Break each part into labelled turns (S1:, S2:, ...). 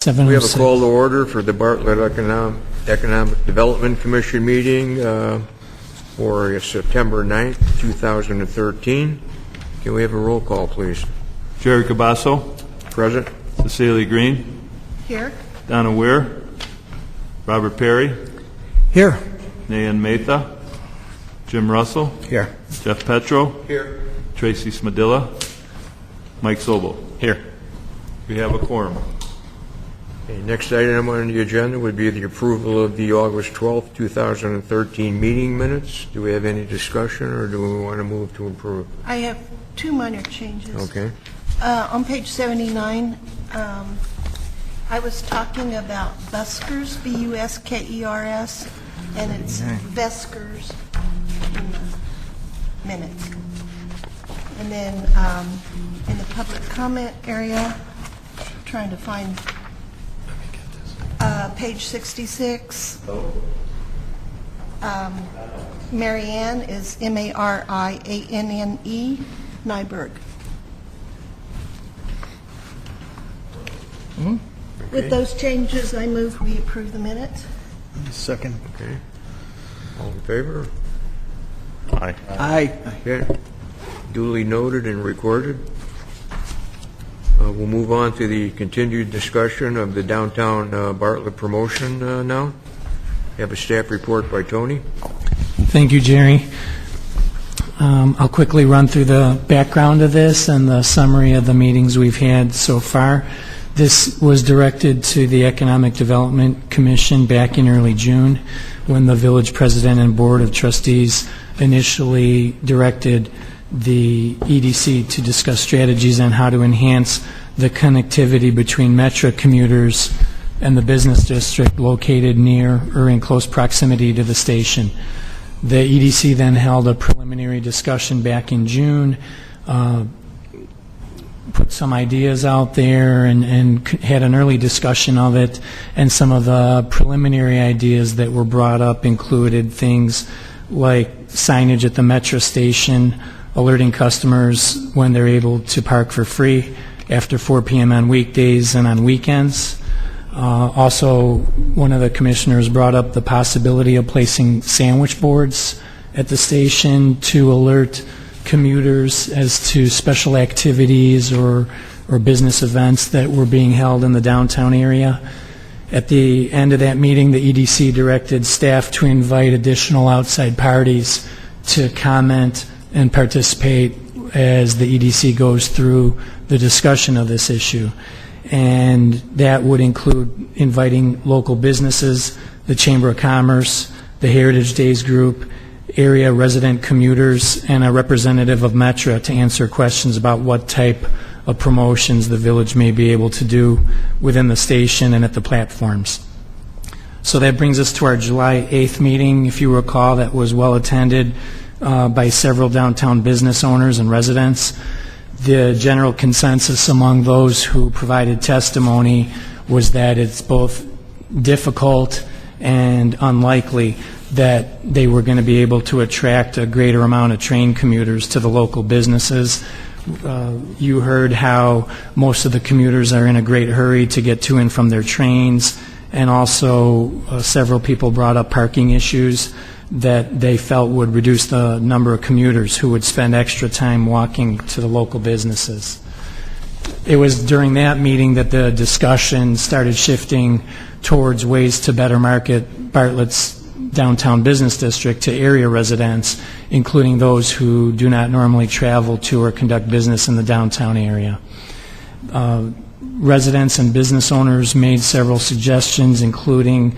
S1: We have a
S2: 7:06.
S1: call to order for the Bartlett Economic Development Commission meeting for September 9th, 2013. Can we have a roll call, please?
S3: Jerry Cabasso.
S1: Present.
S3: Cecilia Green.
S4: Here.
S3: Donna Weir. Robert Perry.
S2: Here.
S3: Nayan Mehta. Jim Russell.
S2: Here.
S3: Jeff Petro.
S1: Here.
S3: Tracy Smadilla. Mike Sobel.
S2: Here.
S3: We have a quorum.
S1: Okay, next item on the agenda would be the approval of the August 12th, 2013 meeting minutes. Do we have any discussion, or do we want to move to approve?
S4: I have two minor changes.
S1: Okay.
S4: On page 79, I was talking about buskers, B-U-S-K-E-R-S, and it's Veskers in the minutes. And then in the public comment area, trying to find page 66. Marianne is M-A-R-I-A-N-N-E, Nyberg. With those changes, I move we approve the minutes.
S2: Second.
S1: Okay. All in favor?
S3: Aye.
S2: Aye.
S1: Okay. Duly noted and recorded. We'll move on to the continued discussion of the downtown Bartlett promotion now. We have a staff report by Tony.
S2: Thank you, Jerry. I'll quickly run through the background of this and the summary of the meetings we've had so far. This was directed to the Economic Development Commission back in early June when the village president and board of trustees initially directed the EDC to discuss strategies on how to enhance the connectivity between Metro commuters and the business district located near or in close proximity to the station. The EDC then held a preliminary discussion back in June, put some ideas out there and had an early discussion of it, and some of the preliminary ideas that were brought up included things like signage at the Metro station, alerting customers when they're able to park for free after 4 p.m. on weekdays and on weekends. Also, one of the commissioners brought up the possibility of placing sandwich boards at the station to alert commuters as to special activities or business events that were being held in the downtown area. At the end of that meeting, the EDC directed staff to invite additional outside parties to comment and participate as the EDC goes through the discussion of this issue. And that would include inviting local businesses, the Chamber of Commerce, the Heritage Days Group, area resident commuters, and a representative of Metro to answer questions about what type of promotions the village may be able to do within the station and at the platforms. So that brings us to our July 8th meeting. If you recall, that was well attended by several downtown business owners and residents. The general consensus among those who provided testimony was that it's both difficult and unlikely that they were going to be able to attract a greater amount of train commuters to the local businesses. You heard how most of the commuters are in a great hurry to get to and from their trains, and also several people brought up parking issues that they felt would reduce the number of commuters who would spend extra time walking to the local businesses. It was during that meeting that the discussion started shifting towards ways to better market Bartlett's downtown business district to area residents, including those who do not normally travel to or conduct business in the downtown area. Residents and business owners made several suggestions, including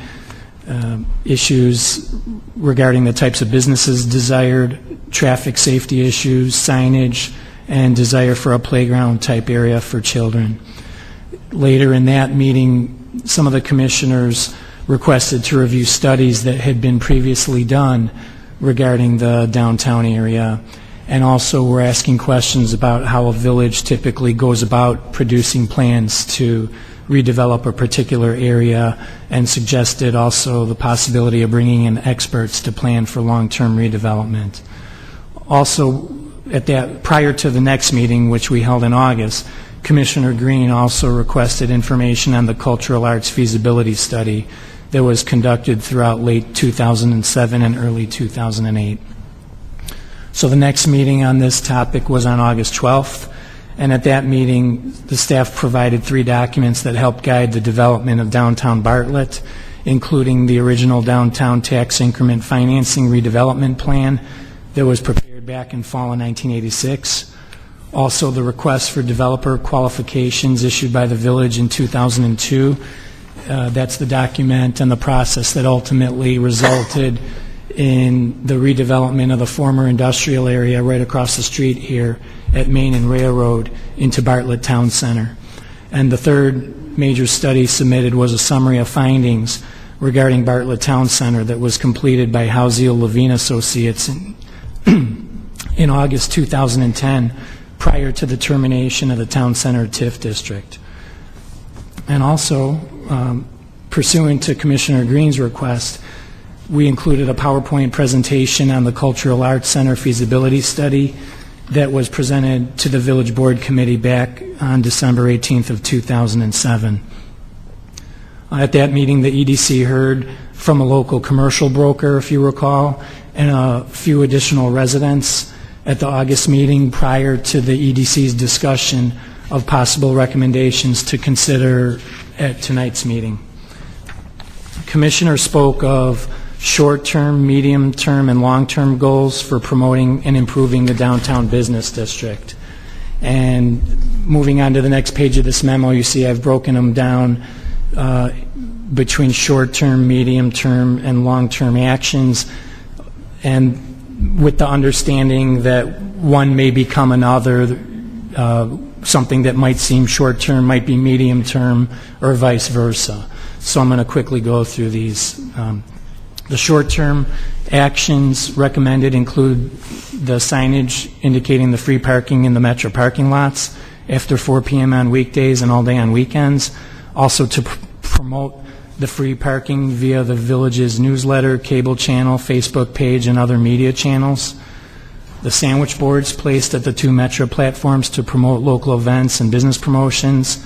S2: issues regarding the types of businesses desired, traffic safety issues, signage, and desire for a playground type area for children. Later in that meeting, some of the commissioners requested to review studies that had been previously done regarding the downtown area, and also were asking questions about how a village typically goes about producing plans to redevelop a particular area, and suggested also the possibility of bringing in experts to plan for long-term redevelopment. Also, prior to the next meeting, which we held in August, Commissioner Green also requested information on the cultural arts feasibility study that was conducted throughout late 2007 and early 2008. So the next meeting on this topic was on August 12th, and at that meeting, the staff provided 3 documents that helped guide the development of downtown Bartlett, including the original downtown tax increment financing redevelopment plan that was prepared back in fall of 1986. Also, the request for developer qualifications issued by the village in 2002. That's the document and the process that ultimately resulted in the redevelopment of the former industrial area right across the street here at Main and Railroad into Bartlett Town Center. And the third major study submitted was a summary of findings regarding Bartlett Town Center that was completed by Houseil Levine Associates in August 2010, prior to the termination of the Town Center TIF district. And also, pursuant to Commissioner Green's request, we included a PowerPoint presentation on the Cultural Arts Center feasibility study that was presented to the Village Board Committee back on December 18th of 2007. At that meeting, the EDC heard from a local commercial broker, if you recall, and a few additional residents at the August meeting prior to the EDC's discussion of possible recommendations to consider at tonight's meeting. Commissioner spoke of short-term, medium-term, and long-term goals for promoting and improving the downtown business district. And moving on to the next page of this memo, you see I've broken them down between short-term, medium-term, and long-term actions, and with the understanding that one may become another. Something that might seem short-term might be medium-term, or vice versa. So I'm going to quickly go through these. The short-term actions recommended include the signage indicating the free parking in the Metro parking lots after 4 p.m. on weekdays and all day on weekends. Also to promote the free parking via the village's newsletter, cable channel, Facebook page, and other media channels. The sandwich boards placed at the 2 Metro platforms to promote local events and business promotions.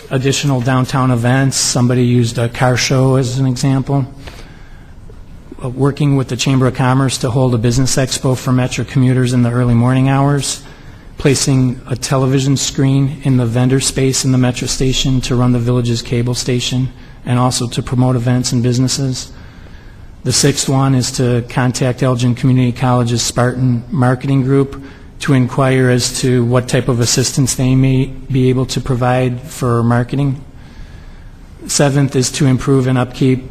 S2: Additional downtown events. Somebody used a car show as an example. Working with the Chamber of Commerce to hold a business expo for Metro commuters in the early morning hours. Placing a television screen in the vendor space in the Metro station to run the village's cable station and also to promote events and businesses. The 6th one is to contact Elgin Community College's Spartan Marketing Group to inquire as to what type of assistance they may be able to provide for marketing. 7th is to improve and upkeep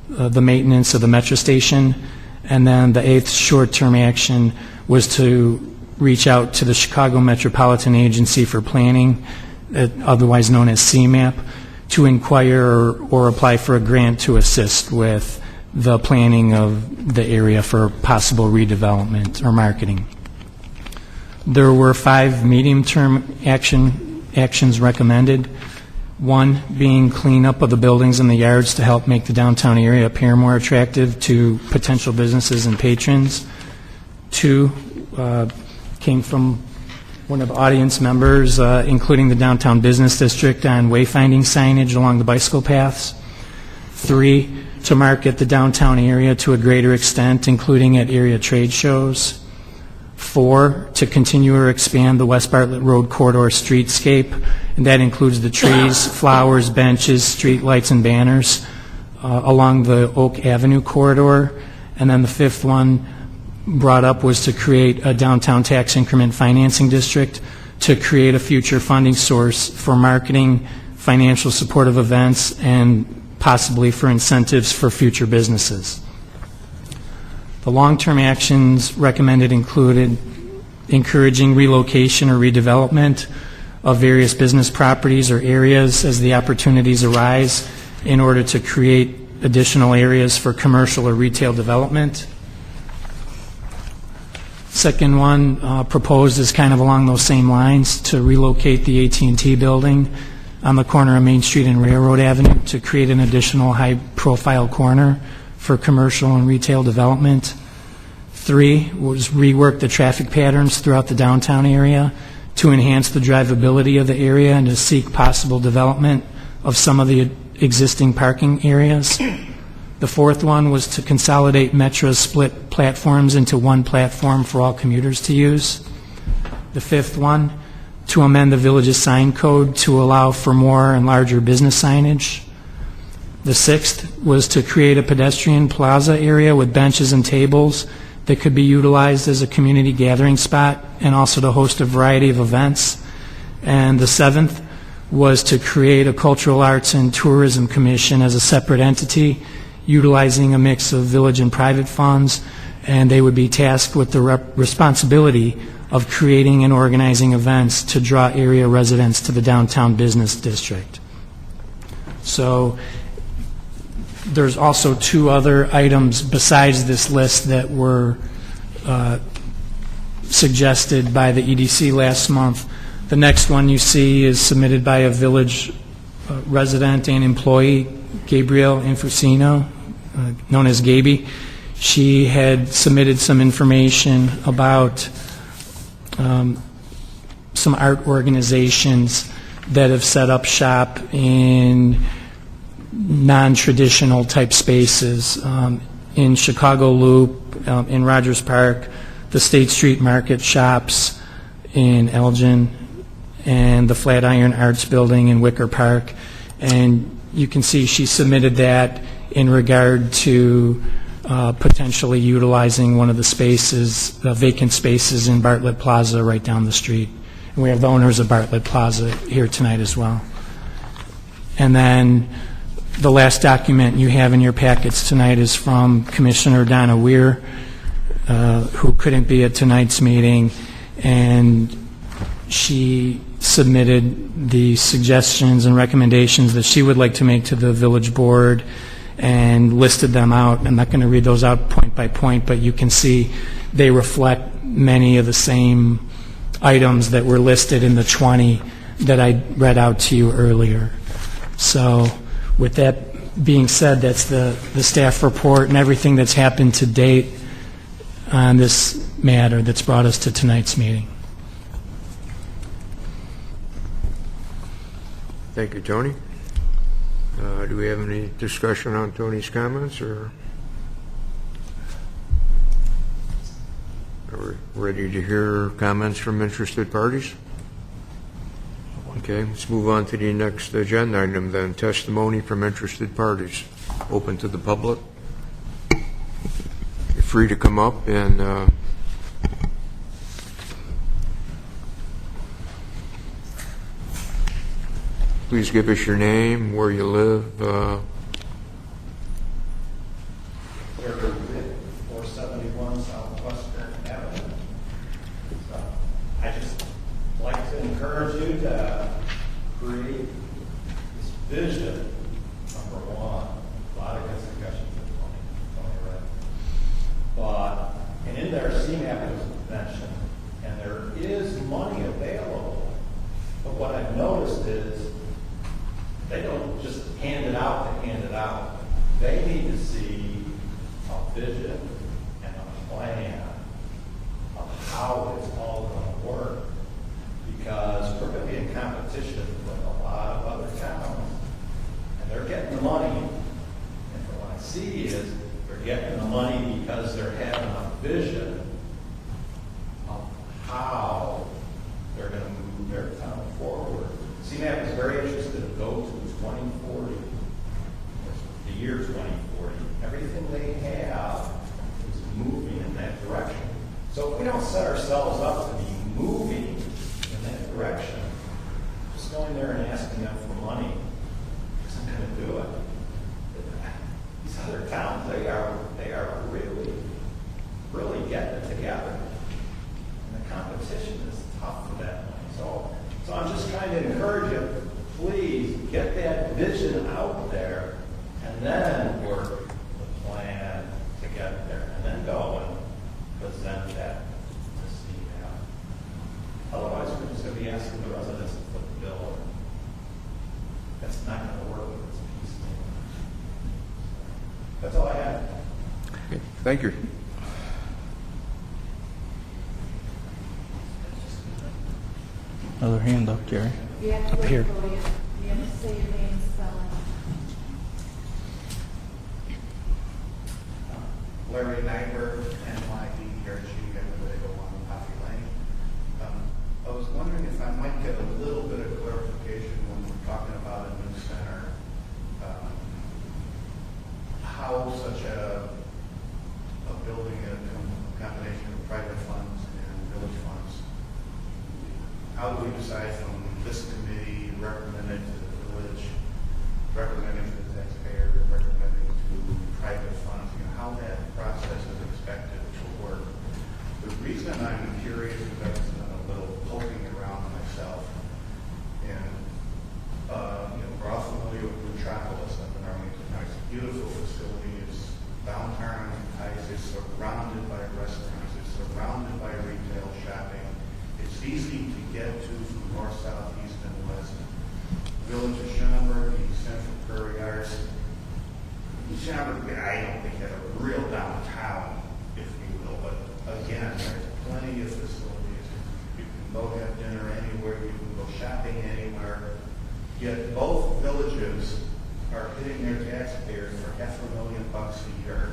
S2: the maintenance of the Metro station. And then the 8th short-term action was to reach out to the Chicago Metropolitan Agency for Planning, otherwise known as CMAP, to inquire or apply for a grant to assist with the planning of the area for possible redevelopment or marketing. There were 5 medium-term actions recommended. 1 being cleanup of the buildings and the yards to help make the downtown area appear more attractive to potential businesses and patrons. 2 came from one of the audience members, including the downtown business district on wayfinding signage along the bicycle paths. 3, to market the downtown area to a greater extent, including at area trade shows. 4, to continue or expand the West Bartlett Road corridor streetscape, and that includes the trees, flowers, benches, street lights, and banners along the Oak Avenue corridor. And then the 5th one brought up was to create a downtown tax increment financing district to create a future funding source for marketing, financial support of events, and possibly for incentives for future businesses. The long-term actions recommended included encouraging relocation or redevelopment of various business properties or areas as the opportunities arise in order to create additional areas for commercial or retail development. Second one proposed is kind of along those same lines, to relocate the AT&T building on the corner of Main Street and Railroad Avenue to create an additional high-profile corner for commercial and retail development. 3 was rework the traffic patterns throughout the downtown area to enhance the drivability of the area and to seek possible development of some of the existing parking areas. The fourth one was to consolidate Metro's split platforms into one platform for all commuters to use. The fifth one, to amend the village's sign code to allow for more and larger business signage. The sixth was to create a pedestrian plaza area with benches and tables that could be utilized as a community gathering spot and also to host a variety of events. And the seventh was to create a cultural arts and tourism commission as a separate entity, utilizing a mix of village and private funds, and they would be tasked with the responsibility of creating and organizing events to draw area residents to the downtown business district. So there's also two other items besides this list that were suggested by the EDC last month. The next one you see is submitted by a village resident and employee, Gabrielle Infusino, known as Gaby. She had submitted some information about some art organizations that have set up shop in non-traditional type spaces in Chicago Loop, in Rogers Park, the State Street Market shops in Elgin, and the Flatiron Arts Building in Wicker Park. And you can see she submitted that in regard to potentially utilizing one of the spaces, vacant spaces in Bartlett Plaza right down the street. And we have the owners of Bartlett Plaza here tonight as well. And then the last document you have in your packets tonight is from Commissioner Donna Weir, who couldn't be at tonight's meeting, and she submitted the suggestions and recommendations that she would like to make to the village board and listed them out. I'm not going to read those out point by point, but you can see they reflect many of the same items that were listed in the 20 that I read out to you earlier. So with that being said, that's the staff report and everything that's happened to date on this matter that's brought us to tonight's meeting.
S1: Thank you, Tony. Do we have any discussion on Tony's comments, or are we ready to hear comments from interested parties? Okay, let's move on to the next agenda item then, testimony from interested parties. Open to the public. You're free to come up and please give us your name, where you live.
S5: 471 Southwestern Avenue. So I just like to encourage you to create this vision, number one. A lot of good suggestions with Tony read. But, and in there, CMAP was mentioned, and there is money available. But what I've noticed is they don't just hand it out to hand it out. They need to see a vision and a plan of how it's all going to work. Because we're going to be in competition with a lot of other towns. And they're getting the money. And from what I see is they're getting the money because they're having a vision of how they're going to move their town forward. CMAP is very interested to go to 2040, the year 2040. Everything they have is moving in that direction. So if we don't set ourselves up to be moving in that direction, just going there and asking them for money isn't going to do it. These other towns, they are really, really getting it together. And the competition is tough for that money. So I'm just trying to encourage you, please get that vision out there and then work the plan to get there and then go and present that to CMAP. Otherwise, we're just going to be asking the residents to put the bill in. That's not going to work with this piecemeal. That's all I have.
S1: okay, thank you.
S6: Other hand up, Jerry.
S2: Up here.
S7: You have to say your name and spelling.
S5: Larry Nyberg, NYBERG, Everybody on Coffee Lane. I was wondering if I might get a little bit of clarification when we're talking about a new center. How such a building, a combination of private funds and village funds, how do we decide from this committee recommending to the village, recommending to the taxpayer, recommending to private funds, how that process is expected to work? The reason I'm curious is I've done a little poking around myself, and we're all familiar with Metropolis up in Arlington Heights. Beautiful facility. It's downtown Heights. It's surrounded by restaurants. It's surrounded by retail shopping. It's easy to get to from north, south, east, and west. Village of Schaumburg, the Central Prairie Arts. Schaumburg, I don't think had a real downtown, if you will, but again, there's plenty of facilities. You can go have dinner anywhere. You can go shopping anywhere. Yet both villages are hitting their taxpayers for $500,000 a year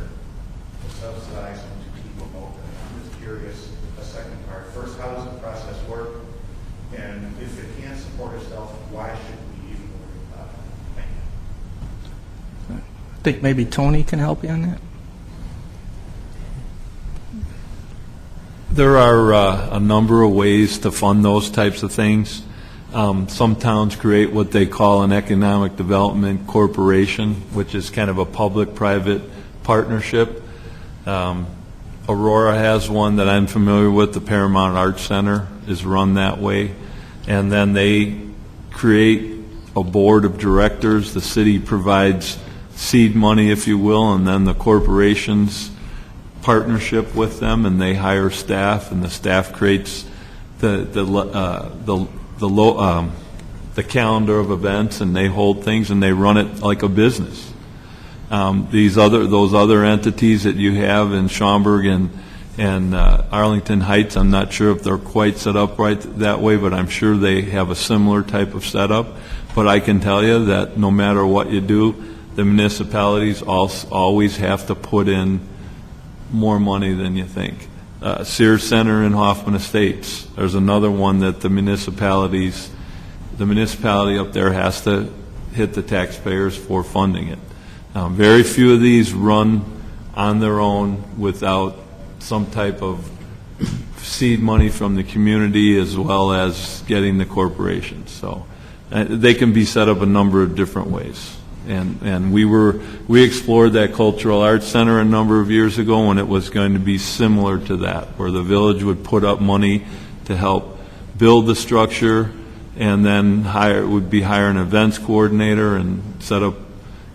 S5: to subsidize them to keep them open. I'm just curious, the second part. First, how does the process work? And if it can't support itself, why should we even worry about it? Thank you.
S6: I think maybe Tony can help you on that.
S3: There are a number of ways to fund those types of things. Some towns create what they call an economic development corporation, which is kind of a public-private partnership. Aurora has one that I'm familiar with. The Paramount Arts Center is run that way. And then they create a board of directors. The city provides seed money, if you will, and then the corporations partnership with them, and they hire staff, and the staff creates the calendar of events, and they hold things, and they run it like a business. Those other entities that you have in Schaumburg and Arlington Heights, I'm not sure if they're quite set up right that way, but I'm sure they have a similar type of setup. But I can tell you that no matter what you do, the municipalities always have to put in more money than you think. Sears Center in Hoffman Estates, there's another one that the municipality up there has to hit the taxpayers for funding it. Very few of these run on their own without some type of seed money from the community as well as getting the corporations. So they can be set up a number of different ways. And we explored that cultural arts center a number of years ago when it was going to be similar to that, where the village would put up money to help build the structure, and then would hire an events coordinator and set up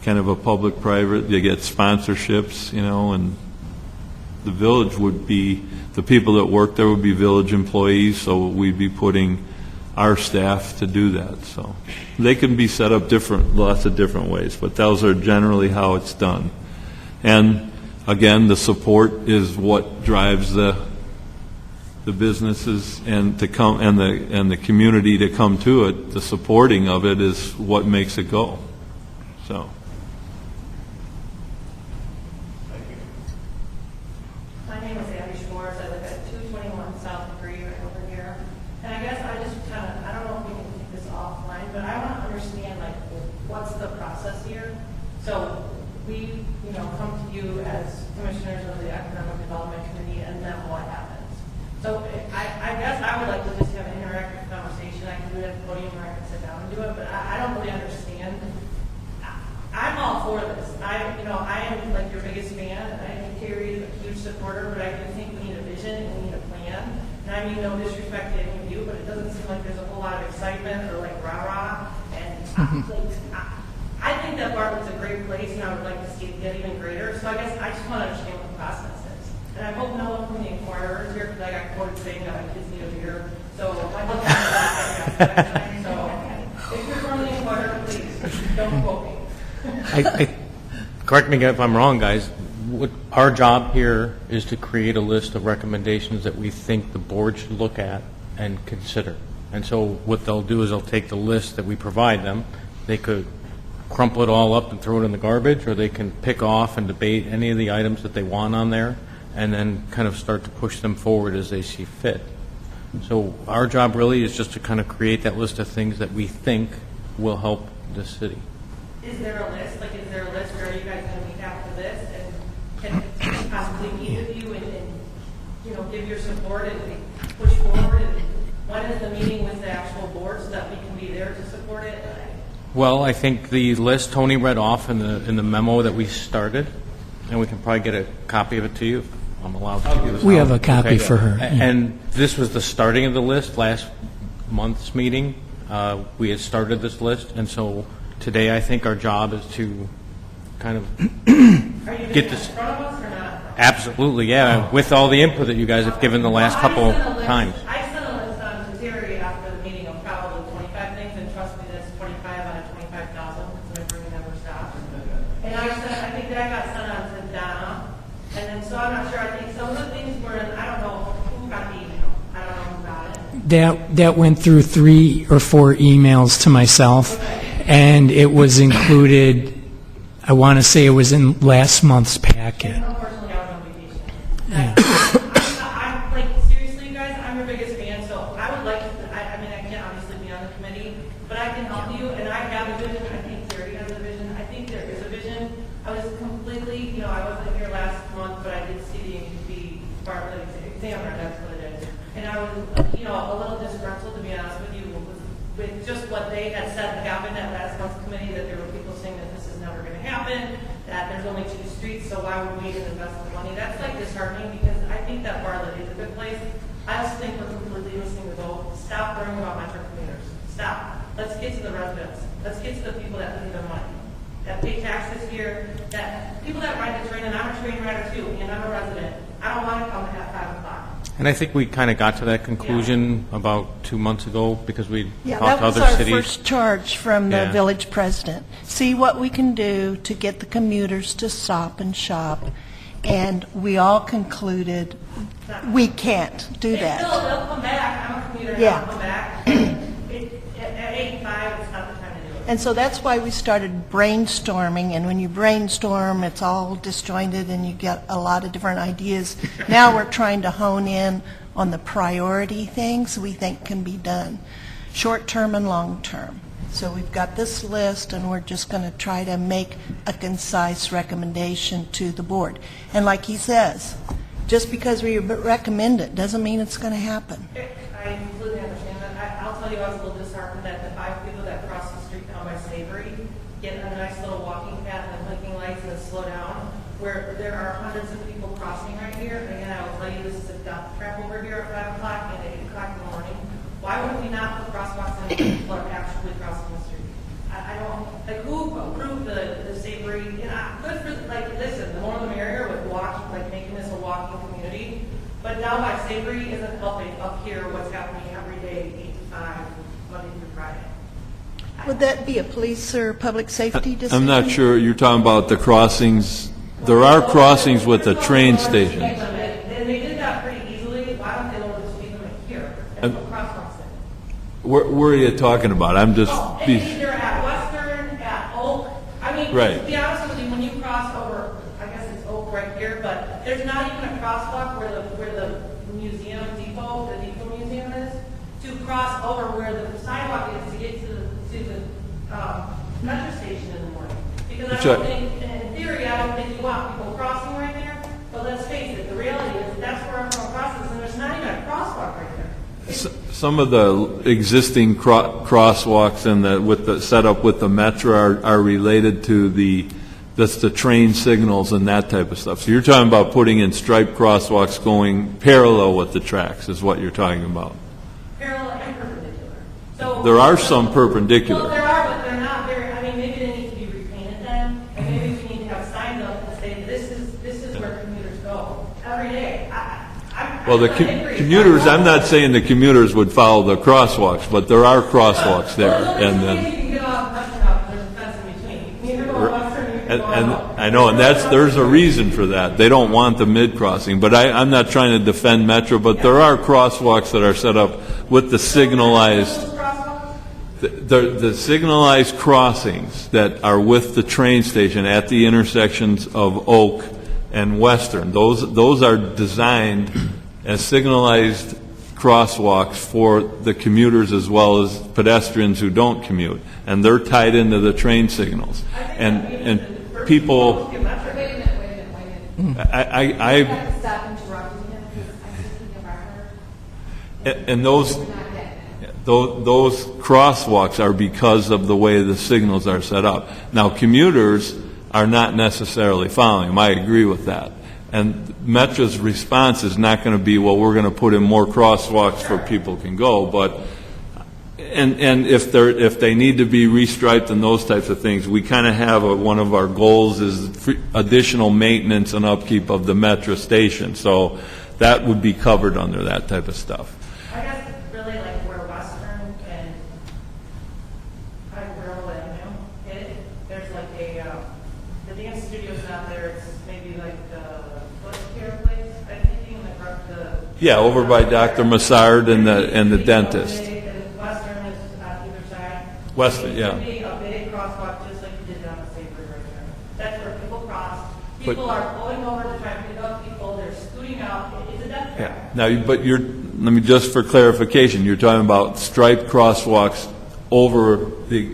S3: kind of a public-private. You get sponsorships, and the village would be, the people that work there would be village employees, so we'd be putting our staff to do that. So they can be set up lots of different ways, but those are generally how it's done. And again, the support is what drives the businesses and to come and the community to come to it. The supporting of it is what makes it go. So.
S7: My name is Abby Schwartz. I live at 221 South Degree right over here. And I guess I just I don't know if we can take this offline, but I want to understand, what's the process here? So we, come to you as commissioners of the Economic Development Committee, and then what happens? So I guess I would like to just have an interactive conversation. I can do it at the podium, or I can sit down and do it, but I don't really understand. I'm all for this. I am like your biggest fan. I think Carrie is a huge supporter, but I do think we need a vision and we need a plan. And I mean no disrespect to any of you, but it doesn't seem like there's a whole lot of excitement or rah-rah. And I think that Bartlett's a great place, and I would like to see it get even greater. So I guess I just want to understand what the process is. And I hope no one from the Inquirer is here, because I got quoted saying that my kids need a beer. So I look at that. So if you're from the Inquirer, please don't quote me.
S8: Correct me if I'm wrong, guys. Our job here is to create a list of recommendations that we think the board should look at and consider. And so what they'll do is they'll take the list that we provide them. They could crumple it all up and throw it in the garbage, or they can pick off and debate any of the items that they want on there, and then kind of start to push them forward as they see fit. So our job really is just to kind of create that list of things that we think will help the city.
S7: Is there a list? Like, is there a list where you guys going to meet after this and can possibly meet with you and give your support and push forward? And when is the meeting with the actual board so that we can be there to support it?
S8: Well, I think the list Tony read off in the memo that we started, and we can probably get a copy of it to you. If I'm allowed to.
S2: We have a copy for her.
S8: And this was the starting of the list last month's meeting. We had started this list, and so today I think our job is to kind of get this.
S7: In front of us or not?
S8: Absolutely, yeah. With all the input that you guys have given the last couple times.
S7: I sent a list on to Terry after the meeting of probably 25 things, and trust me, that's 25 out of 25,000, because my brain never stops. And I think that got sent on to Donna, and then so I'm not sure. I think some of the things were in, I don't know who got the email. I don't know who got it.
S2: That went through 3 or 4 emails to myself, and it was included, I want to say it was in last month's packet.
S7: Unfortunately, I was on vacation. I'm like, seriously, you guys, I'm your biggest fan, so I would like to, I mean, I can't obviously be on the committee, but I can help you, and I have a vision. I think Terry has a vision. I think there is a vision. I was completely, I wasn't here last month, but I did see the Bartlett examiner, that's what it is. And I was, a little disgruntled, to be honest with you, with just what they had said happened at last month's committee, that there were people saying that this is never going to happen, that there's only 2 streets, so why would we even invest the money? That's like disheartening, because I think that Bartlett is a good place. I also think we're completely missing the boat. Stop worrying about metro commuters. Stop. Let's get to the residents. Let's get to the people that need the money, that pay taxes here, that people that ride the train, and I'm a train rider too, and I'm a resident. I don't want to come at 5 o'clock.
S8: And I think we kind of got to that conclusion about 2 months ago because we
S4: Yeah,
S8: talked
S4: that
S8: to
S4: was
S8: other
S4: our
S8: cities.
S4: first charge from the
S8: Yeah.
S4: village president. See what we can do to get the commuters to stop and shop, and we all concluded we can't do
S7: They'll
S4: that.
S7: come back. I'm a commuter.
S4: Yeah.
S7: They'll come back. At 85, it's not the time to do it.
S4: And so that's why we started brainstorming, and when you brainstorm, it's all disjointed and you get a lot of different ideas. Now we're trying to hone in on the priority things we think can be done, short-term and long-term. So we've got this list, and we're just going to try to make a concise recommendation to the board. And like he says, just because we recommend it doesn't mean it's going to happen.
S7: I completely understand that. I'll tell you, I was a little disheartened that the 5 people that cross the street down by Savory get a nice little walking path and blinking lights and slow down, where there are hundreds of people crossing right here. And again, I will tell you, this is a death trap over here at 5 o'clock and at 8 o'clock in the morning. Why would we not put crosswalks in when people are actually crossing the street? I don't, like, who approved the Savory? Good for, like, listen, the more the merrier with walking, like, making this a walking community. But now by Savory isn't helping up here what's happening every day, 8 to 5, Monday through Friday.
S4: Would that be a police or public safety decision?
S3: I'm not sure, you're talking about the crossings, there are crossings with the train stations.
S7: And they did that pretty easily. Why don't they lower the speed limit here and put crosswalks in?
S3: Where are you talking about? I'm just,
S7: Either at Western, at Oak. I mean,
S3: Right.
S7: to be honest with you, when you cross over, I guess it's Oak right here, but there's not even a crosswalk where the museum depot, the depot museum is, to cross over where the sidewalk is to get to the metro station in the morning. Because I don't think, in theory, I don't think you want people crossing right there. But let's face it, the reality is that's where everyone crosses, and there's not even a crosswalk right there.
S3: some of the existing crosswalks and with the setup with the metro are related to the train signals and that type of stuff. So you're talking about putting in striped crosswalks going parallel with the tracks is what you're talking about.
S7: Parallel and perpendicular. So
S3: There are some perpendicular.
S7: Well, there are, but they're not very. I mean, maybe they need to be repainted then, and maybe we need to have signs up that say this is where commuters go every day.
S3: Well, the commuters, I'm not saying the commuters would follow the crosswalks, but there are crosswalks there. And then,
S7: you can get off Western up, there's a fence in between. You can go Western, you can
S3: and,
S7: go
S3: and
S7: out.
S3: I know, and there's a reason for that. They don't want the mid-crossing, but I'm not trying to defend Metro, but there are crosswalks that are set up with the signalized,
S7: Those crosswalks?
S3: the signalized crossings that are with the train station at the intersections of Oak and Western, those are designed as signalized crosswalks for the commuters as well as pedestrians who don't commute, and they're tied into the train signals. And people,
S7: Wait a minute.
S3: I
S7: have to stop interrupting him because I'm thinking of our heart.
S3: and those crosswalks are because of the way the signals are set up. Now, commuters are not necessarily following them. I agree with that. And Metra's response is not going to be, well, we're going to put in more crosswalks where people can go, but and if they need to be restriped and those types of things, we kind of have one of our goals is additional maintenance and upkeep of the Metra station. So that would be covered under that type of stuff.
S7: I guess really like where Western and Railroad Avenue hit, there's like the dance studio's not there, it's maybe like the foot care place, I'm thinking, the
S3: Yeah, over by Dr. Massard and the dentist.
S7: And Western is on either side.
S3: Western, yeah.
S7: It should be a big crosswalk, just like you did down the Savory right there. That's where people cross. People are pulling over to try and pick up people, they're scooting out, it's a death trap.
S3: Yeah. Now, but let me just for clarification, you're talking about striped crosswalks over the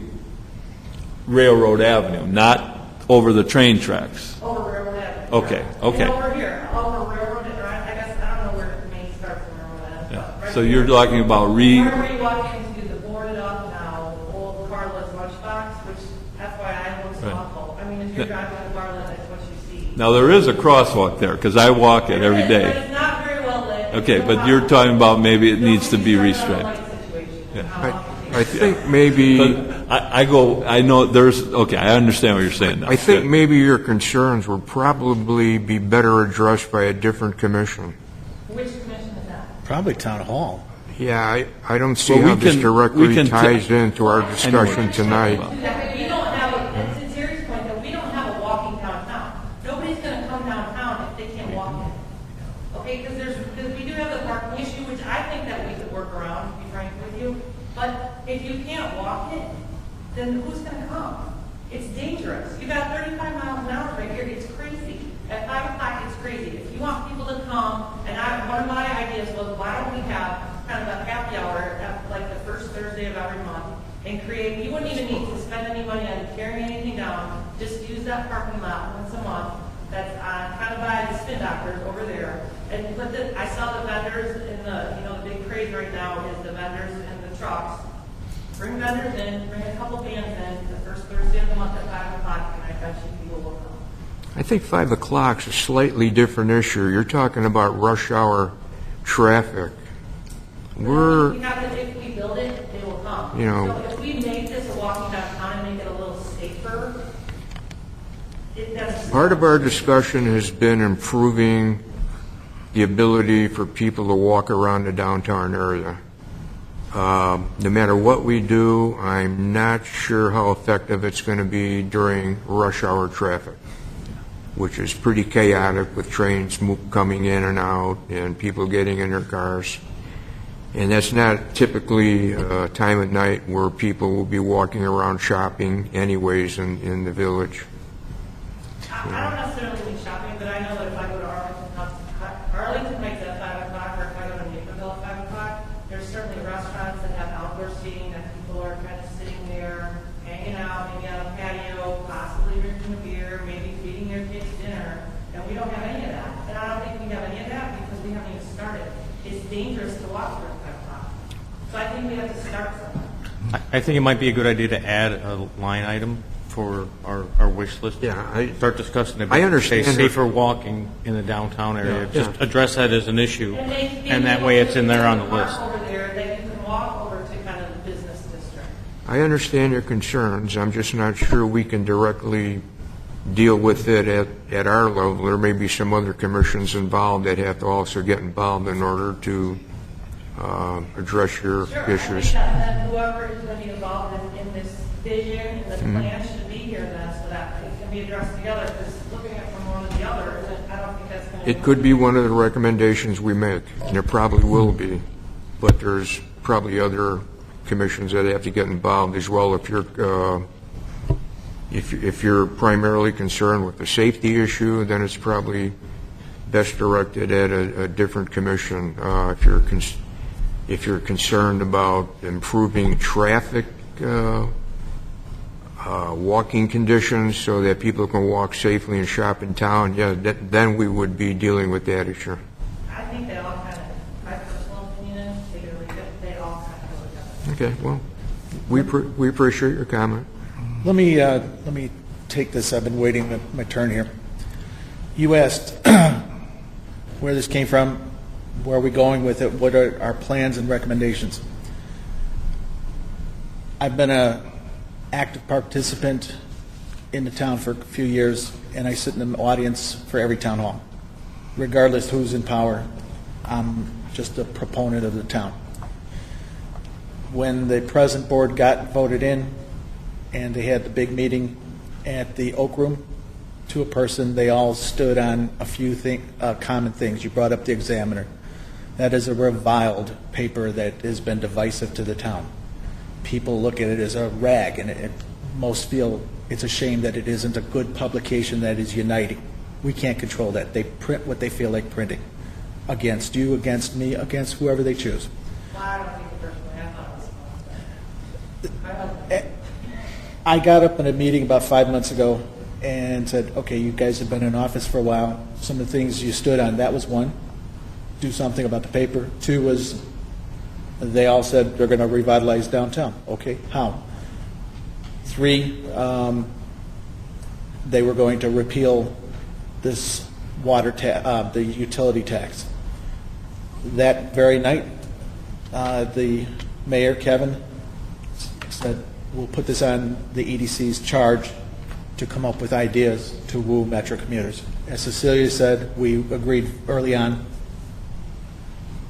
S3: Railroad Avenue, not over the train tracks.
S7: Over Railroad Avenue.
S3: Okay, okay.
S7: And over here, over Railroad, or I guess, I don't know where the main starts from Railroad Avenue.
S3: Yeah.
S7: Right
S3: So
S7: here.
S3: you're talking about
S7: Wherever you walk into the boarded up now, old Carla's lunchbox, which FYI looks
S3: Right.
S7: awful. I mean, if you're driving to Bartlett, that's what you see.
S3: Now, there is a crosswalk there, because I walk it every
S7: But
S3: day.
S7: it's not very well lit.
S3: Okay, but you're talking about maybe it needs to be restriped.
S1: I think maybe,
S3: But I know okay, I understand what you're saying now.
S1: I think
S3: Good.
S1: maybe your concerns would probably be better addressed by a different commission.
S7: Which commission is that?
S6: Probably Town Hall.
S1: Yeah, I don't see
S3: Well, we
S1: how this
S3: can-
S1: directly
S3: we can
S1: ties into our
S3: I know what
S1: discussion
S3: you're
S1: tonight.
S3: talking
S7: We don't have, and to Terry's point, that we don't have a walking downtown. Nobody's gonna come downtown if they can't walk in. Okay, because we do have the parking issue, which I think that we could work around, to be frank with you. But if you can't walk it, then who's gonna come? It's dangerous. You got 35 miles an hour right here, it's crazy. At 5 o'clock, it's crazy. If you want people to come, and one of my ideas was, why don't we have kind of a happy hour at like the first Thursday of every month, and create, you wouldn't even need to spend any money on carrying anything down, just use that parking lot once a month, that's kind of by the spin doctors over there, and I saw the vendors in the big craze right now is the vendors and the trucks. Bring vendors in, bring a couple bands in, the first Thursday of the month at 5 o'clock, and I bet you people will come.
S1: I think 5 o'clock's a slightly different issue. You're talking about rush hour traffic.
S7: If we build it, they will come.
S1: You know-
S7: So if we make this a walking downtown and make it a little safer, that's.
S1: Part of our discussion has been improving the ability for people to walk around the downtown area. No matter what we do, I'm not sure how effective it's going to be during rush hour traffic, which is pretty chaotic with trains coming in and out and people getting in their cars. And that's not typically a time of night where people will be walking around shopping anyways in the village.
S7: I don't necessarily mean shopping, but I know that if I go to Arlington Heights at 5 o'clock, or if I go to Naperville at 5 o'clock, there's certainly restaurants that have outdoor seating that people are kind of sitting there, hanging out, maybe on a patio, possibly drinking a beer, maybe feeding their kids dinner, and we don't have any of that. And I don't think we have any of that because we haven't even started. It's dangerous to walk through at 5 o'clock. So I think we have to start somewhere.
S8: I think it might be a good idea to add a line item for our wish list.
S1: Yeah,
S8: Start discussing it.
S1: I understand
S8: Say
S1: that-
S8: safer walking in the downtown area.
S1: Yeah.
S8: Just address that as an issue,
S7: maybe
S8: and that way it's in there on the list.
S7: Over there that you can walk over to kind of the business district.
S1: I understand your concerns. I'm just not sure we can directly deal with it at our level. There may be some other commissions involved that have to also get involved in order to address your
S7: Sure,
S1: issues.
S7: I think that whoever is going to be involved in this vision and this
S1: Mm-hmm.
S7: plan should be here then, so that it can be addressed together, because looking at from one to the other, I don't think that's going to.
S1: It could be one of the recommendations we make, and it probably will be, but there's probably other commissions that have to get involved as well. If you're primarily concerned with the safety issue, then it's probably best directed at a different commission. If you're concerned about improving traffic, walking conditions so that people can walk safely and shop in town, yeah, then we would be dealing with that issue.
S7: I think they all kind of, my personal opinion is, they all kind of go together.
S1: Okay, well, we appreciate your comment.
S9: Let me take this. I've been waiting my turn here. You asked where this came from, where are we going with it, what are our plans and recommendations. I've been an active participant in the town for a few years, and I sit in the audience for every town hall. Regardless who's in power, I'm just a proponent of the town. When the present board got voted in, and they had the big meeting at the Oak Room, to a person, they all stood on a few common things. You brought up the Examiner. That is a reviled paper that has been divisive to the town. People look at it as a rag, and most feel it's a shame that it isn't a good publication that is uniting. We can't control that. They print what they feel like printing. Against you, against me, against whoever they choose.
S7: Well, I don't think personally, I thought it was fun.
S9: I got up in a meeting about 5 months ago and said, okay, you guys have been in office for a while. Some of the things you stood on, that was one. Do something about the paper. Two was, they all said they're going to revitalize downtown. Okay, how? Three, they were going to repeal this the utility tax. That very night, the mayor, Kevin, said, we'll put this on the EDC's charge to come up with ideas to woo Metro commuters. As Cecilia said, we agreed early on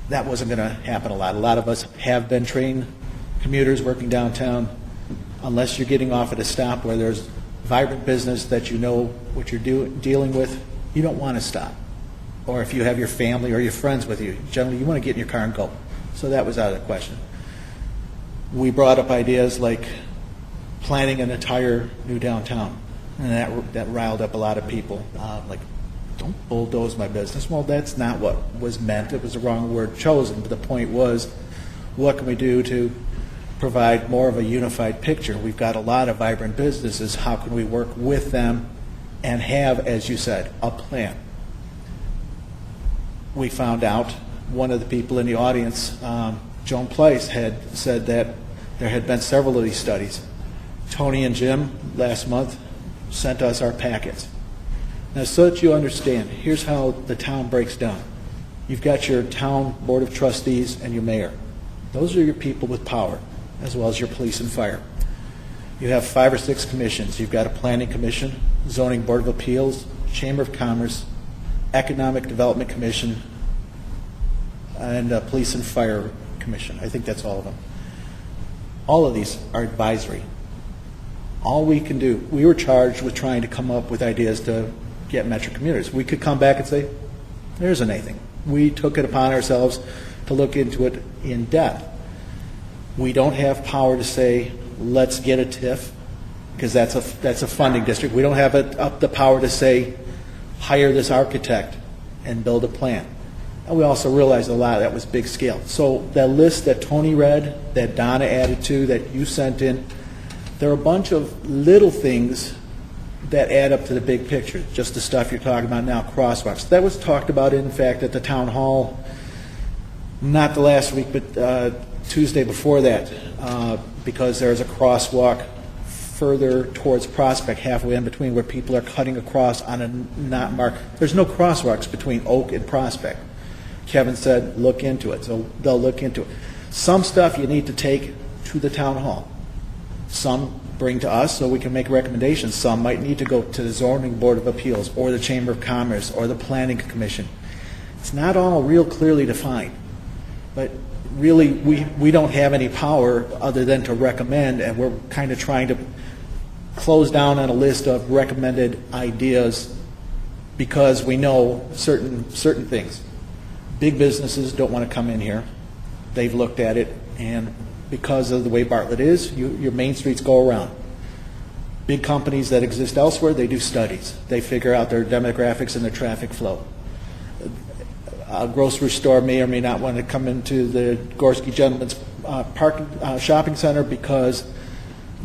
S9: that wasn't going to happen a lot. A lot of us have been trained commuters working downtown. Unless you're getting off at a stop where there's vibrant business that you know what you're dealing with, you don't want to stop. Or if you have your family or your friends with you, generally you want to get in your car and go. So that was out of the question. We brought up ideas like planning an entire new downtown, and that riled up a lot of people. Like, don't bulldoze my business. Well, that's not what was meant. It was the wrong word chosen. But the point was, what can we do to provide more of a unified picture? We've got a lot of vibrant businesses. How can we work with them and have, as you said, a plan? We found out, one of the people in the audience, Joan Pleiss, had said that there had been several of these studies. Tony and Jim last month sent us our packets. Now, so that you understand, here's how the town breaks down. You've got your town board of trustees and your mayor. Those are your people with power, as well as your police and fire. You have 5 or 6 commissions. You've got a planning commission, zoning board of appeals, chamber of commerce, economic development commission, and police and fire commission. I think that's all of them. All of these are advisory. All we can do, we were charged with trying to come up with ideas to get Metro commuters. We could come back and say, there isn't anything. We took it upon ourselves to look into it in depth. We don't have power to say, let's get a TIF, because that's a funding district. We don't have the power to say, hire this architect and build a plan. And we also realized a lot of that was big scale. So that list that Tony read, that Donna added to, that you sent in, there are a bunch of little things that add up to the big picture, just the stuff you're talking about now, crosswalks. That was talked about, in fact, at the town hall, not the last week, but Tuesday before that, because there's a crosswalk further towards Prospect, halfway in between, where people are cutting across on a not marked. There's no crosswalks between Oak and Prospect. Kevin said, look into it. So they'll look into it. Some stuff you need to take to the town hall. Some bring to us so we can make recommendations. Some might need to go to the zoning board of appeals or the chamber of commerce or the planning commission. It's not all real clearly defined, but really we don't have any power other than to recommend, and we're kind of trying to close down on a list of recommended ideas because we know certain things. Big businesses don't want to come in here. They've looked at it. And because of the way Bartlett is, your main streets go around. Big companies that exist elsewhere, they do studies. They figure out their demographics and their traffic flow. A grocery store may or may not want to come into the Gorski Gentleman's shopping center because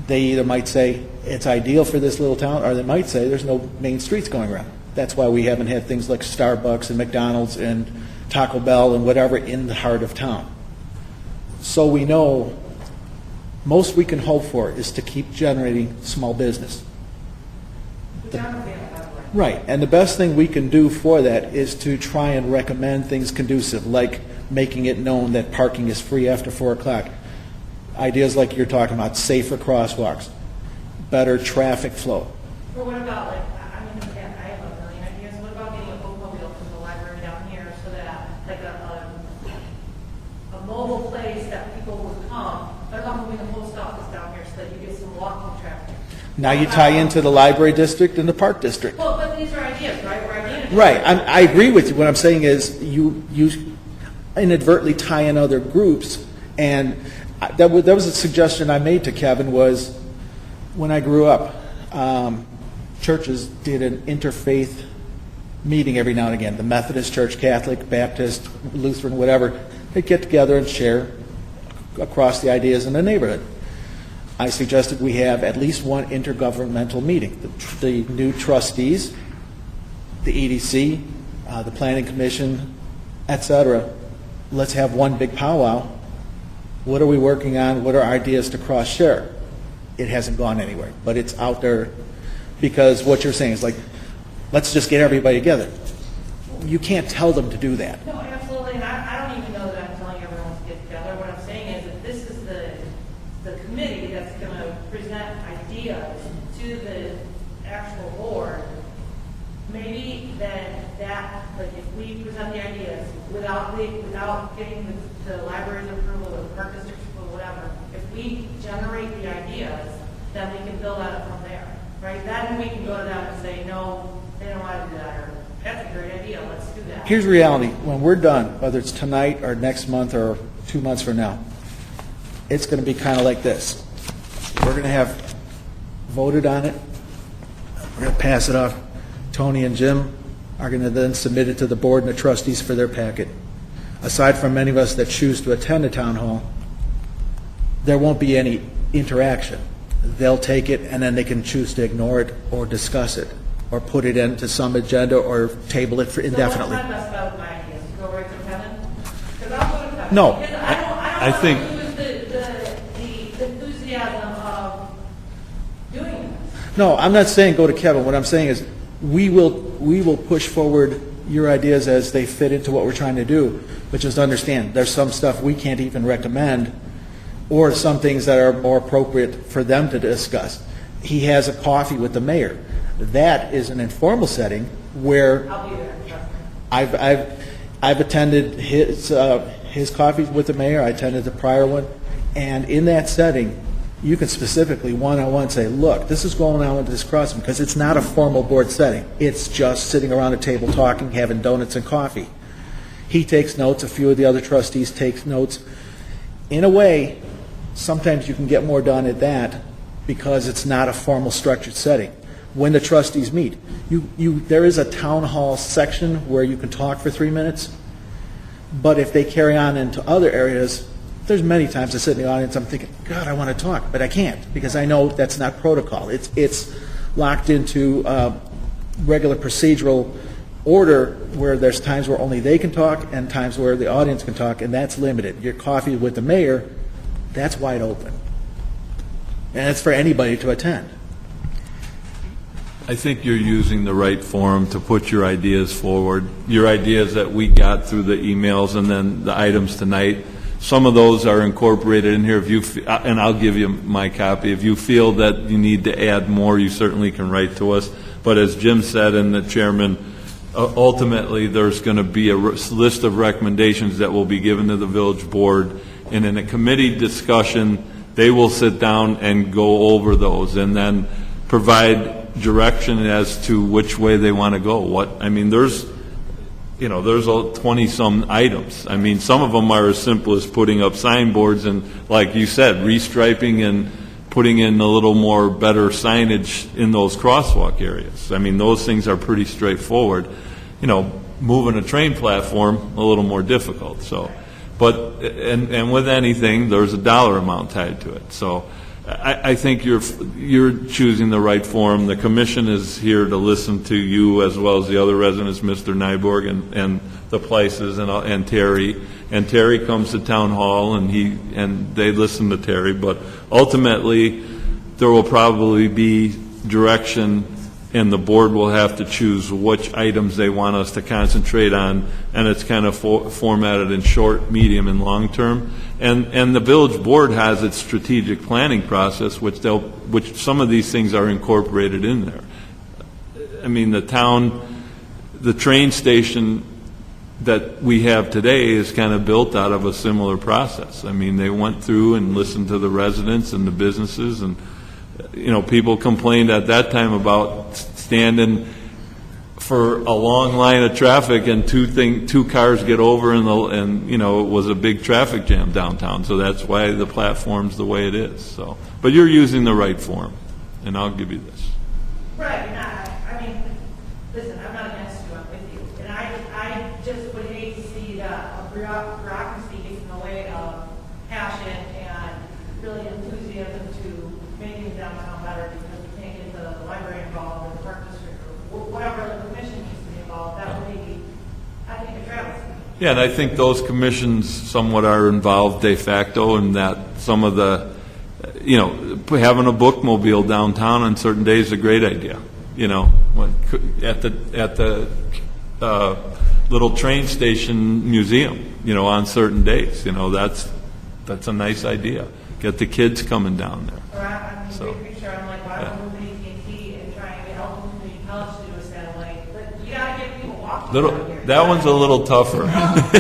S9: they either might say it's ideal for this little town, or they might say there's no main streets going around. That's why we haven't had things like Starbucks and McDonald's and Taco Bell and whatever in the heart of town. So we know most we can hope for is to keep generating small business. Right, and the best thing we can do for that is to try and recommend things conducive, like making it known that parking is free after 4 o'clock. Ideas like you're talking about, safer crosswalks, better traffic flow.
S7: Or what about, like, I mean, again, I have a million ideas. What about getting a bookmobile from the library down here so that, like, a mobile place that people would come? They're not moving the post office down here so that you get some walking traffic.
S9: Now you tie into the library district and the park district.
S7: Well, but these are ideas, right? We're ideas.
S9: Right, I agree with you. What I'm saying is you inadvertently tie in other groups, and that was a suggestion I made to Kevin. Was when I grew up, churches did an interfaith meeting every now and again. The Methodist Church, Catholic, Baptist, Lutheran, whatever, they'd get together and share across the ideas in the neighborhood. I suggested we have at least one intergovernmental meeting. The new trustees, the EDC, the Planning Commission, etc. Let's have one big powwow. What are we working on? What are ideas to cross-share? It hasn't gone anywhere, but it's out there because what you're saying is like, let's just get everybody together. You can't tell them to do that.
S7: No, absolutely. And I don't even know that I'm telling everyone to get together. What I'm saying is that this is the committee that's going to present ideas to the actual board. Maybe then that, like, if we present the ideas without getting the library's approval or the park district's approval, whatever, if we generate the ideas, then we can build on it from there, right? Then we can go to them and say, no, they don't want to do that, or that's a great idea, let's do that.
S9: Here's reality. When we're done, whether it's tonight or next month or 2 months from now, it's going to be kind of like this. We're going to have voted on it. We're going to pass it off. Tony and Jim are going to then submit it to the board and the trustees for their packet. Aside from many of us that choose to attend the town hall, there won't be any interaction. They'll take it and then they can choose to ignore it or discuss it or put it into some agenda or table it for indefinitely.
S7: So what's not best about my ideas? Go right to Kevin? Because I'll go to Kevin.
S9: No.
S7: Because I don't
S3: think-
S7: want to lose the enthusiasm of doing this.
S9: No, I'm not saying go to Kevin. What I'm saying is we will push forward your ideas as they fit into what we're trying to do. But just understand, there's some stuff we can't even recommend, or some things that are more appropriate for them to discuss. He has a coffee with the mayor. That is an informal setting where
S7: I'll be there. Trust me.
S9: I've attended his coffees with the mayor. I attended the prior one, and in that setting, you can specifically one-on-one say, look, this is going on with this crossing, because it's not a formal board setting. It's just sitting around a table talking, having donuts and coffee. He takes notes. A few of the other trustees take notes. In a way, sometimes you can get more done at that because it's not a formal structured setting. When the trustees meet, there is a town hall section where you can talk for 3 minutes, but if they carry on into other areas, there's many times I sit in the audience, I'm thinking, God, I want to talk, but I can't because I know that's not protocol. It's locked into regular procedural order where there's times where only they can talk and times where the audience can talk, and that's limited. Your coffee with the mayor, that's wide open. And it's for anybody to attend.
S3: I think you're using the right forum to put your ideas forward, your ideas that we got through the emails and then the items tonight. Some of those are incorporated in here, and I'll give you my copy. If you feel that you need to add more, you certainly can write to us. But as Jim said and the chairman, ultimately there's going to be a list of recommendations that will be given to the village board, and in a committee discussion, they will sit down and go over those and then provide direction as to which way they want to go. there's 20-some items. I mean, some of them are as simple as putting up signboards and, like you said, restriping and putting in a little more better signage in those crosswalk areas. I mean, those things are pretty straightforward. Moving a train platform, a little more difficult. So, but, and with anything, there's a dollar amount tied to it. So I think you're choosing the right forum. The commission is here to listen to you as well as the other residents, Mr. Nyborg and the Pleises and Terry. And Terry comes to town hall and they listen to Terry. But ultimately, there will probably be direction, and the board will have to choose which items they want us to concentrate on, and it's kind of formatted in short, medium, and long term. And the village board has its strategic planning process, which some of these things are incorporated in there. I mean, the train station that we have today is kind of built out of a similar process. I mean, they went through and listened to the residents and the businesses, and people complained at that time about standing for a long line of traffic and two cars get over and it was a big traffic jam downtown. So that's why the platform's the way it is. So, but you're using the right form, and I'll give you this.
S7: Right, and I mean, listen, I'm not against you, I'm with you. And I just would hate to see the bureaucracy get in the way of passion and really enthusiasm to making downtown better, because we can't get the library involved or the park district or whatever the commission needs to be involved. That would be, I think, a travesty.
S3: Yeah, and I think those commissions somewhat are involved de facto in that some of the, having a bookmobile downtown on certain days is a great idea. At the little train station museum, on certain days, that's a nice idea. Get the kids coming down there.
S7: Or I'm in the big picture, I'm like, why don't we move AT&T and try and get Elton Community College to do a satellite? But you got to get people walking down here.
S3: That one's a little tougher.
S7: I'm a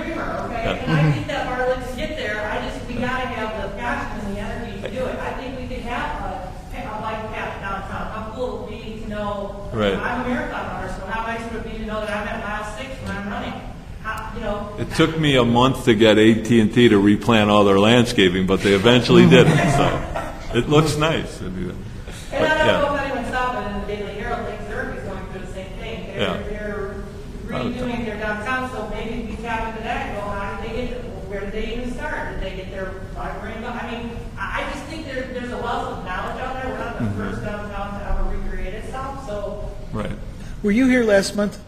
S7: dreamer, okay? And I think that Bartlett to get there, we got to have the passion and the energy to do it. I think we could have a bike path downtown. How cool it would be to know,
S3: Right.
S7: I'm a marathon runner, so how nice would it be to know that I'm at mile 6 when I'm running?
S3: It took me a month to get AT&T to replant all their landscaping, but they eventually did it. So it looks nice.
S7: And I don't know if anyone saw it in the Daily Herald. Lake Zurich is going through the same thing. They're redoing their downtown, so maybe we tap into that and go, how did they get it? Where did they even start? Did they get their library? I mean, I just think there's a wealth of knowledge out there. We're not the first downtown to ever recreate itself, so.
S3: Right.
S9: Were you here last month?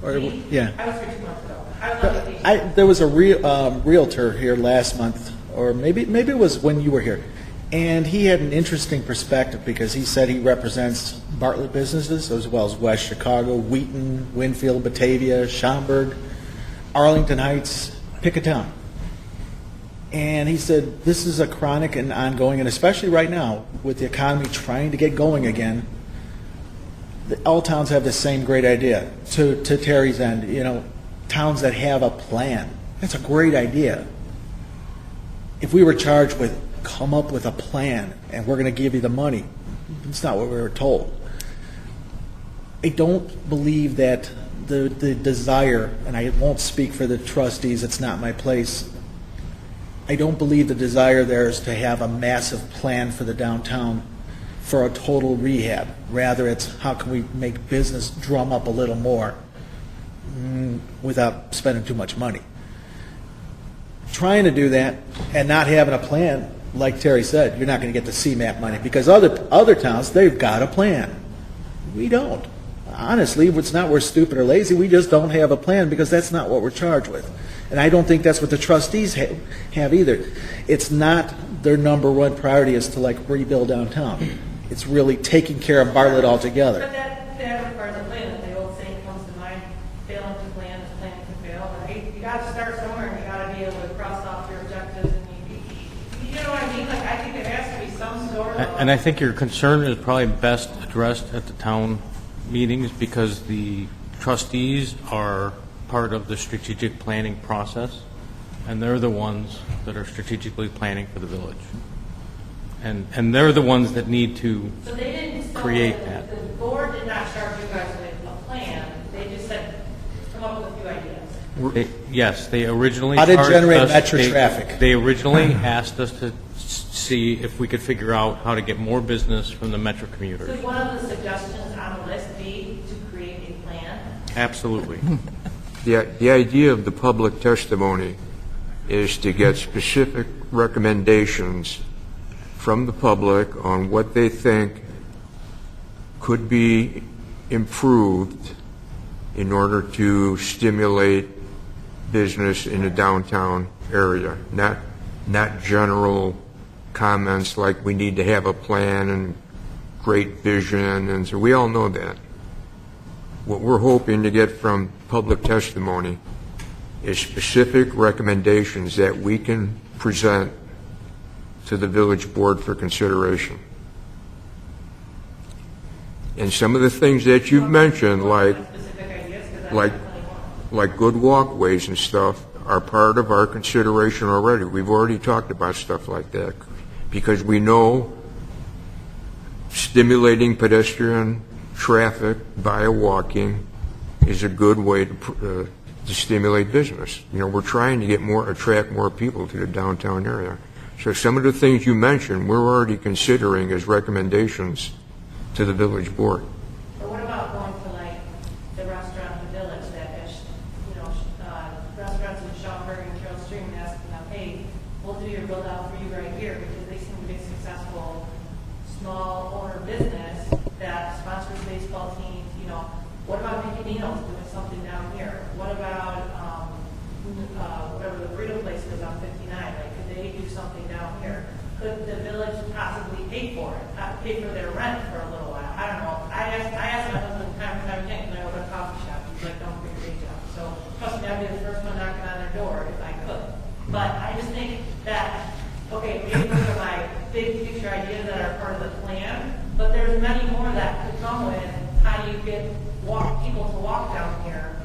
S9: Yeah.
S7: I was here 2 months ago. I was on vacation.
S9: There was a realtor here last month, or maybe it was when you were here, and he had an interesting perspective because he said he represents Bartlett businesses as well as West Chicago, Wheaton, Winfield, Batavia, Schaumburg, Arlington Heights, pick a town. And he said this is a chronic and ongoing, and especially right now with the economy trying to get going again, all towns have the same great idea. To Terry's end, towns that have a plan. That's a great idea. If we were charged with come up with a plan and we're going to give you the money, it's not what we were told. I don't believe that the desire, and I won't speak for the trustees, it's not my place. I don't believe the desire there is to have a massive plan for the downtown for a total rehab. Rather, it's how can we make business drum up a little more without spending too much money. Trying to do that and not having a plan, like Terry said, you're not going to get the CMAP money because other towns, they've got a plan. We don't. Honestly, it's not we're stupid or lazy. We just don't have a plan because that's not what we're charged with. And I don't think that's what the trustees have either. It's not their number one priority is to rebuild downtown. It's really taking care of Bartlett altogether.
S7: But that requires a plan. The old saying comes to mind, failing to plan is planning to fail, right? You got to start somewhere and you got to be able to cross off your objectives. And you know what I mean? I think there has to be some sort of...
S8: And I think your concern is probably best addressed at the town meetings because the trustees are part of the strategic planning process, and they're the ones that are strategically planning for the village. And they're the ones that need to
S7: So they didn't
S8: create that.
S7: The board did not charge you guys with a plan. They just
S8: Yes, they originally
S9: How to
S8: charged
S9: generate
S8: us-
S9: metro
S8: they-
S9: traffic.
S8: They originally asked us to see if we could figure out how to get more business from the metro commuters.
S7: Could one of the suggestions on the list be to create a plan?
S8: Absolutely.
S1: The idea of the public testimony is to get specific recommendations from the public on what they think could be improved in order to stimulate business in the downtown area, not general comments like we need to have a plan and great vision, and so we all know that. What we're hoping to get from public testimony is specific recommendations that we can present to the village board for consideration. And some of the things that you've mentioned, like
S7: Specific ideas, because I definitely want.
S1: like good walkways and stuff, are part of our consideration already. We've already talked about stuff like that because we know stimulating pedestrian traffic via walking is a good way to stimulate business. You know, we're trying to attract more people to the downtown area. So some of the things you mentioned, we're already considering as recommendations to the village board.
S7: Or what about going to like the restaurant in the village that has, restaurants in Schaumburg and Carroll Stream and asking them, hey, we'll do your build out for you right here because they seem to be successful small owner business that sponsors baseball teams, What about Mickey Dino's doing something down here? What about, whatever the burrito place is on 59? Like, could they do something down here? Could the village possibly pay for it, pay for their rent for a little while? I don't know. I asked my husband time and time again, can I open a coffee shop? He's like, don't quit your day job. So trust me, I'd be the first one knocking on their door if I could. But I just think that, okay, maybe those are my big picture ideas that are part of the plan, but there's many more that could come with how do you get people to walk down here,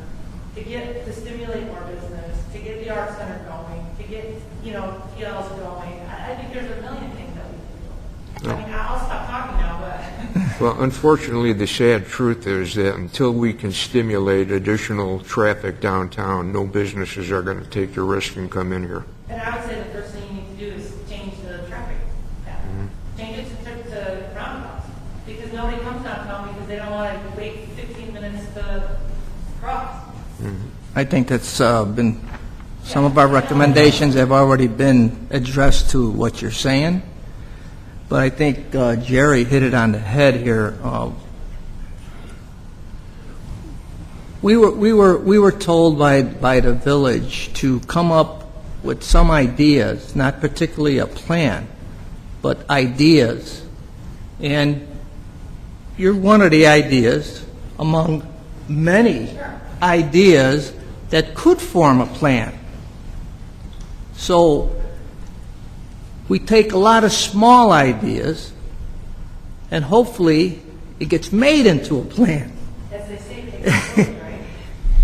S7: to stimulate more business, to get the art center going, to get, TLs going. I think there's a million things that we can do. I mean, I'll stop talking now, but.
S1: Well, unfortunately, the sad truth is that until we can stimulate additional traffic downtown, no businesses are going to take the risk and come in here.
S7: And I would say the first thing you need to do is change the traffic pattern. Change it to roundabouts. Because nobody comes downtown because they don't want to wait 15 minutes to cross.
S6: I think that's been, some of our recommendations have already been addressed to what you're saying. But I think Jerry hit it on the head here. We were told by the village to come up with some ideas, not particularly a plan, but ideas. And you're one of the ideas among many ideas that could form a plan. So we take a lot of small ideas and hopefully it gets made into a plan.
S7: As they say, take the village, right?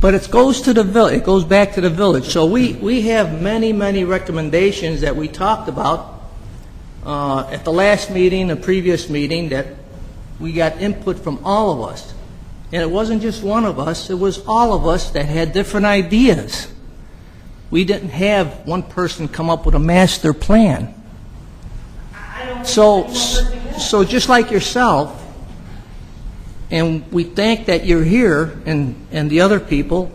S6: But it goes to the village. It goes back to the village. So we have many recommendations that we talked about at the last meeting, the previous meeting, that we got input from all of us. And it wasn't just one of us. It was all of us that had different ideas. We didn't have one person come up with a master plan.
S7: I don't think
S6: So
S7: any one person did.
S6: just like yourself, and we thank that you're here and the other people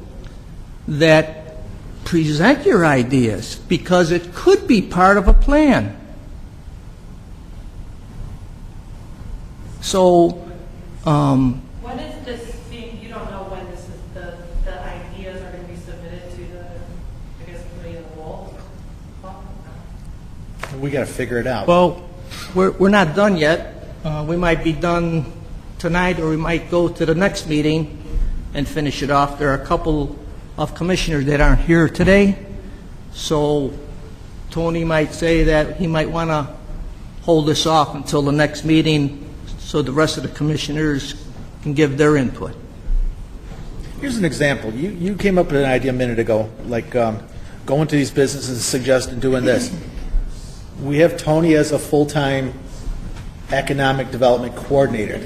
S6: that present your ideas because it could be part of a plan. So,
S7: When is this being, you don't know when this is, the ideas are going to be submitted to the, committee of the whole?
S9: We got to figure it out.
S6: well, we're not done yet. We might be done tonight, or we might go to the next meeting and finish it off. There are a couple of commissioners that aren't here today, so Tony might say that he might want to hold this off until the next meeting so the rest of the commissioners can give their input.
S9: Here's an example. You came up with an idea a minute ago, like going to these businesses and suggesting doing this. We have Tony as a full-time economic development coordinator.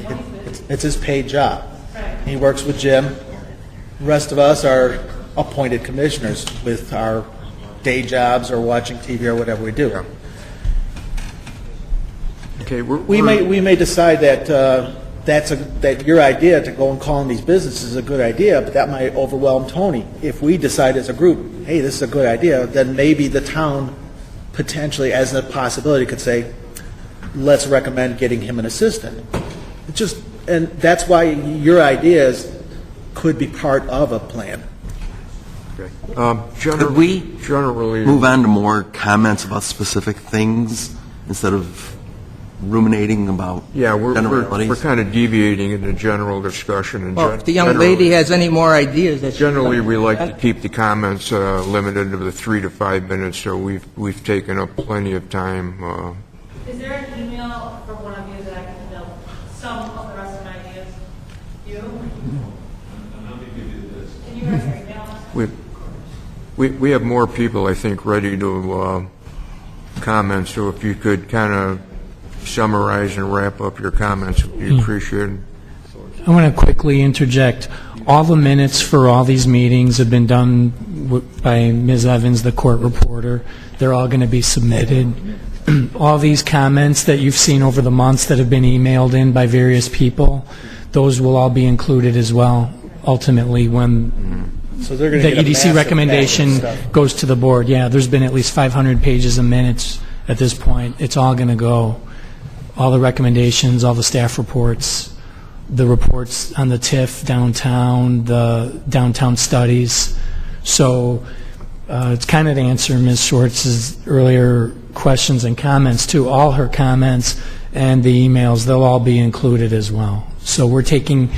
S9: It's his paid job.
S7: Right.
S9: He works with Jim. The rest of us are appointed commissioners with our day jobs or watching TV or whatever we do.
S1: Okay,
S9: We may decide that that your idea to go and call in these businesses is a good idea, but that might overwhelm Tony. If we decide as a group, hey, this is a good idea, then maybe the town potentially, as a possibility, could say, let's recommend getting him an assistant. And that's why your ideas could be part of a plan.
S10: Could we
S1: generally
S10: move on to more comments about specific things instead of ruminating about
S1: we're
S10: generalities?
S1: kind of deviating into general discussion. And
S6: Well, if the young lady has any more ideas, that
S1: generally we like to keep the comments limited to the 3 to 5 minutes. So we've taken up plenty of time.
S7: Is there an email from one of you that I can fill some of the rest of my ideas? You?
S3: Let me give you this.
S7: Can you guys email us?
S1: We have more people, I think, ready to comment. So if you could kind of summarize and wrap up your comments, would be appreciated.
S2: I want to quickly interject. All the minutes for all these meetings have been done by Ms. Evans, the court reporter. They're all going to be submitted. All these comments that you've seen over the months that have been emailed in by various people, those will all be included as well, ultimately, when
S9: So they're going
S2: the
S9: to get a
S2: EDC
S9: massive
S2: recommendation
S9: packet of stuff.
S2: goes to the board. Yeah, there's been at least 500 pages of minutes at this point. It's all going to go. All the recommendations, all the staff reports, the reports on the TIF downtown, the downtown studies. So it's kind of to answer Ms. Schwartz's earlier questions and comments, too. All her comments and the emails, they'll all be included as well. So we're taking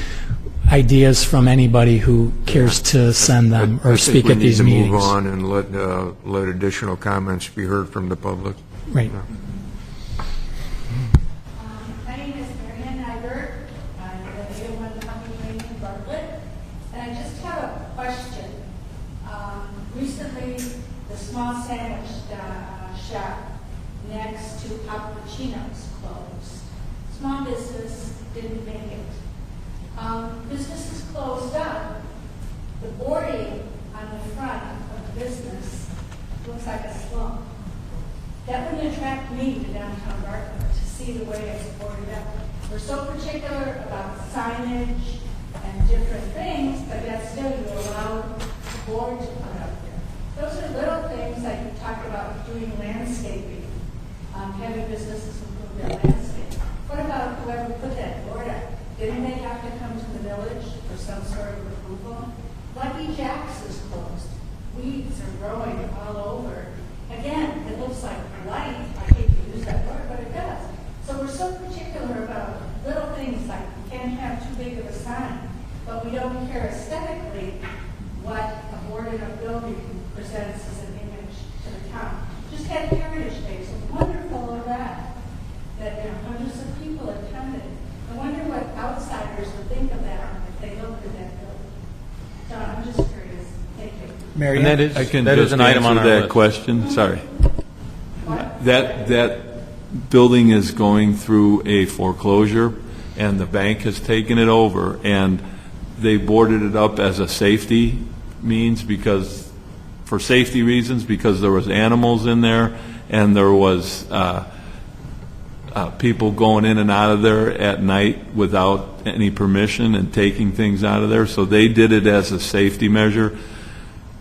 S2: ideas from anybody who cares to send them or speak at these
S1: I think we need
S2: meetings.
S1: to move on and let additional comments be heard from the public.
S2: Right.
S11: My name is Marianne Nybert. I'm the A1 Company Lane in Bartlett. And I just have a question. Recently, the small sandwich shop next to Cappuccino's closed. Small business didn't make it. Business is closed up. The boarding on the front of the business looks like a slum. That wouldn't attract me to downtown Bartlett to see the way it's boarded up. We're so particular about signage and different things, but yet still you allow the board to put up there. Those are little things like you talked about doing landscaping, having businesses improve their landscape. What about whoever put that board up? Didn't they have to come to the village for some sort of approval? Lucky Jack's is closed. Weeds are growing all over. Again, it looks like light. I hate to use that word, but it does. So we're so particular about little things like we can't have too big of a sign, but we don't care aesthetically what a boarded up building presents as an image to the town. Just had Heritage Day, so wonderful event that hundreds of people attended. I wonder what outsiders would think of that if they looked at that building. So I'm just curious. Thank you.
S9: Mary
S8: And
S9: Ann?
S8: that is,
S3: I can
S8: that
S3: just
S8: is an item on
S3: answer
S8: our
S3: that
S8: list.
S3: question. Sorry. That building is going through a foreclosure, and the bank has taken it over, and they boarded it up as a safety means for safety reasons, because there was animals in there, and there was people going in and out of there at night without any permission and taking things out of there. So they did it as a safety measure.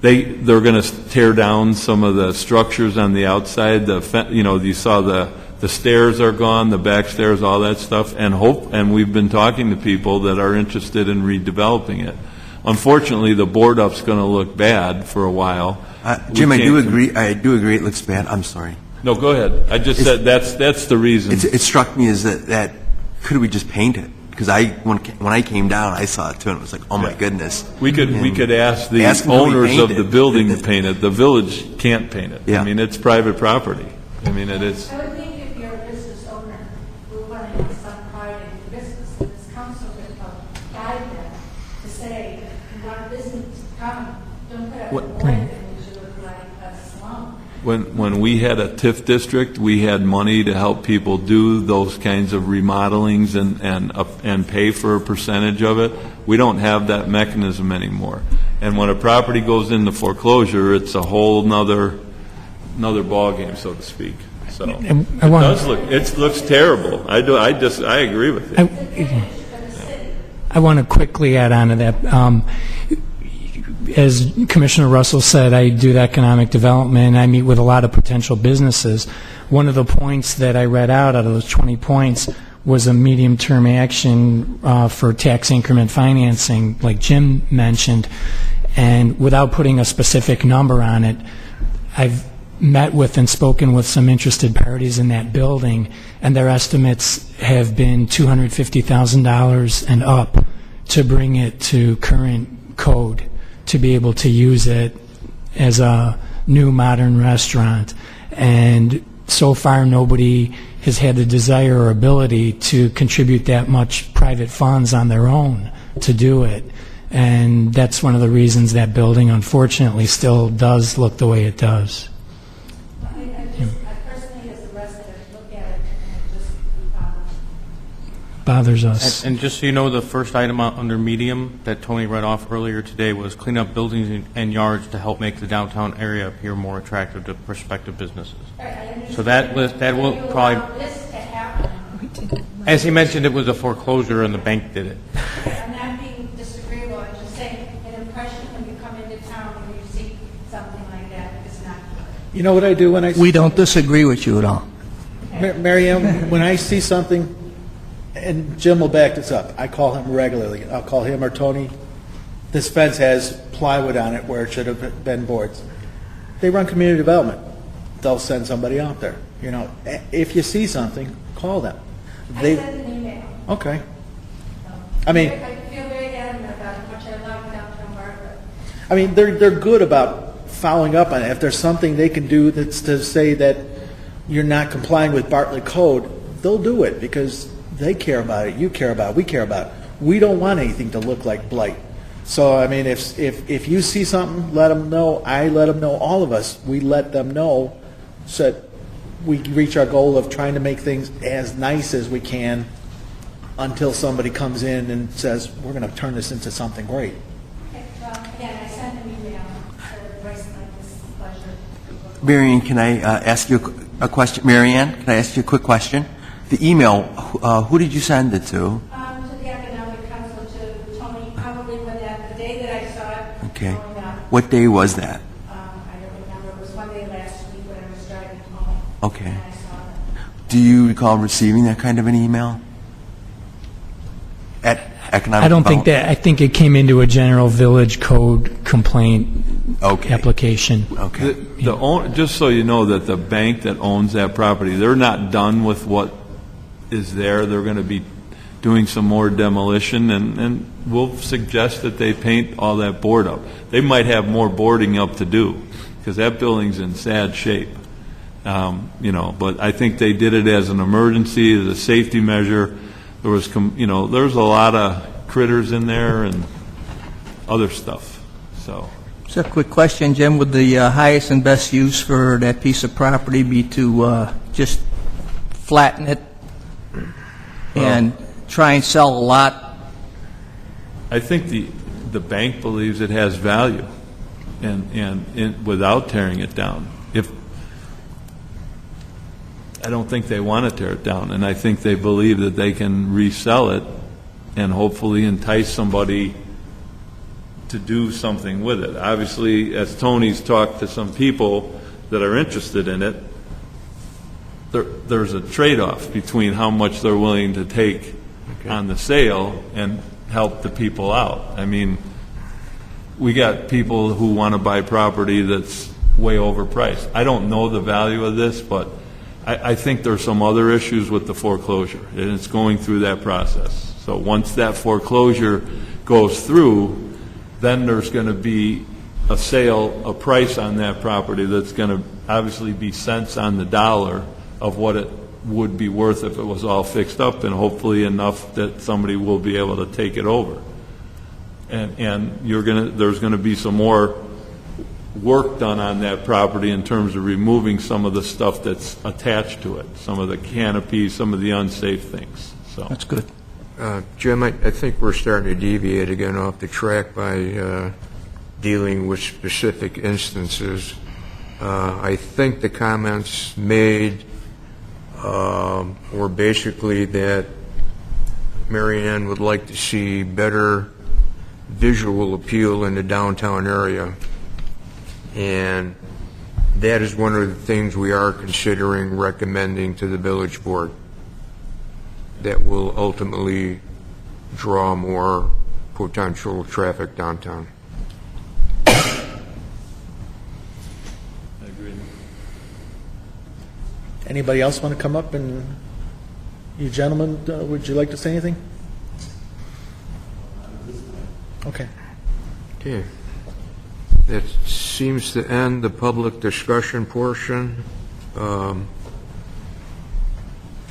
S3: They're going to tear down some of the structures on the outside. You saw the stairs are gone, the back stairs, all that stuff, and we've been talking to people that are interested in redeveloping it. Unfortunately, the board up's going to look bad for a while.
S10: Jim,
S3: We
S10: I do
S3: can't-
S10: agree. I do agree. It looks bad. I'm sorry.
S3: No, go ahead. I just said that's the reason.
S10: It struck me as that could we just paint it? Because when I came down, I saw it too, and it was like, oh my goodness.
S3: We could ask the
S10: Ask them to
S3: owners
S10: repaint
S3: of the
S10: it.
S3: building to paint it. The village can't paint it.
S10: Yeah.
S3: I mean, it's private property. I mean, it is.
S11: I would think if you're a business owner, we want to have some pride in your business, and this council could help guide them to say, you want business to come, don't put up a board that makes you look like a slum.
S3: When we had a TIF district, we had money to help people do those kinds of remodelings and pay for a percentage of it. We don't have that mechanism anymore. And when a property goes into foreclosure, it's a whole nother ballgame, so to speak. So it looks terrible. I agree with you.
S2: I want to quickly add on to that. As Commissioner Russell said, I do economic development. I meet with a lot of potential businesses. One of the points that I read out of those 20 points was a medium-term action for tax increment financing, like Jim mentioned. And without putting a specific number on it, I've met with and spoken with some interested parties in that building, and their estimates have been $250,000 and up to bring it to current code, to be able to use it as a new modern restaurant. And so far, nobody has had the desire or ability to contribute that much private funds on their own to do it. And that's one of the reasons that building, unfortunately, still does look the way it does.
S11: I personally, as a resident, look at it and it just
S2: Bothers us.
S8: And just so you know, the first item under medium that Tony read off earlier today was clean up buildings and yards to help make the downtown area appear more attractive to prospective businesses. So that will probably,
S11: this to happen.
S8: as he mentioned, it was a foreclosure and the bank did it.
S11: I'm not being disagreeable, I'm just saying, an impression when you come into town and you see something like that is not good.
S9: You know what I do when I...
S6: We don't disagree with you at all.
S9: Mary Ann, when I see something, and Jim will back this up, I call him regularly. I'll call him or Tony. This fence has plywood on it where it should have been boards. They run community development. They'll send somebody out there. You know, if you see something, call them.
S11: I sent an email.
S9: Okay. I mean,
S11: I feel very adamant about how much I love downtown Bartlett.
S9: I mean, they're good about following up on it. If there's something they can do that's to say that you're not complying with Bartlett code, they'll do it because they care about it, you care about it, we care about it. We don't want anything to look like blight. So, I mean, if you see something, let them know. I let them know. All of us, we let them know so that we reach our goal of trying to make things as nice as we can until somebody comes in and says, we're going to turn this into something great.
S11: Okay, well, again, I sent an email, so advice like this is a pleasure.
S10: Marianne, can I ask you a question? Marianne, can I ask you a quick question? The email, who did you send it to?
S11: To the Economic Council, to Tony, probably when the day that I saw it.
S10: Okay.
S11: Going up,
S10: What day was that?
S11: I don't remember, it was one day last week when I was driving home.
S10: Okay.
S11: And I saw it.
S10: Do you recall receiving that kind of an email? At Economic
S2: I don't think
S10: Development?
S2: that, I think it came into a general village code complaint application.
S10: Okay.
S3: Just so you know that the bank that owns that property, they're not done with what is there. They're going to be doing some more demolition, and we'll suggest that they paint all that board up. They might have more boarding up to do because that building's in sad shape. But I think they did it as an emergency, as a safety measure. There was, there's a lot of critters in there and other stuff. So.
S6: Just a quick question, Jim. Would the highest and best use for that piece of property be to just flatten it and try and sell a lot?
S3: I think the bank believes it has value, and without tearing it down. I don't think they want to tear it down, and I think they believe that they can resell it and hopefully entice somebody to do something with it. Obviously, as Tony's talked to some people that are interested in it, there's a trade-off between how much they're willing to take on the sale and help the people out. I mean, we got people who want to buy property that's way overpriced. I don't know the value of this, but I think there's some other issues with the foreclosure, and it's going through that process. So once that foreclosure goes through, then there's going to be a sale, a price on that property that's going to obviously be cents on the dollar of what it would be worth if it was all fixed up, and hopefully enough that somebody will be able to take it over. And there's going to be some more work done on that property in terms of removing some of the stuff that's attached to it, some of the canopies, some of the unsafe things. So
S6: That's good.
S1: Jim, I think we're starting to deviate again off the track by dealing with specific instances. I think the comments made were basically that Mary Ann would like to see better visual appeal in the downtown area. And that is one of the things we are considering recommending to the village board that will ultimately draw more potential traffic downtown.
S9: Anybody else want to come up and, you gentlemen, would you like to say anything? Okay.
S1: Okay. That seems to end the public discussion portion. We'll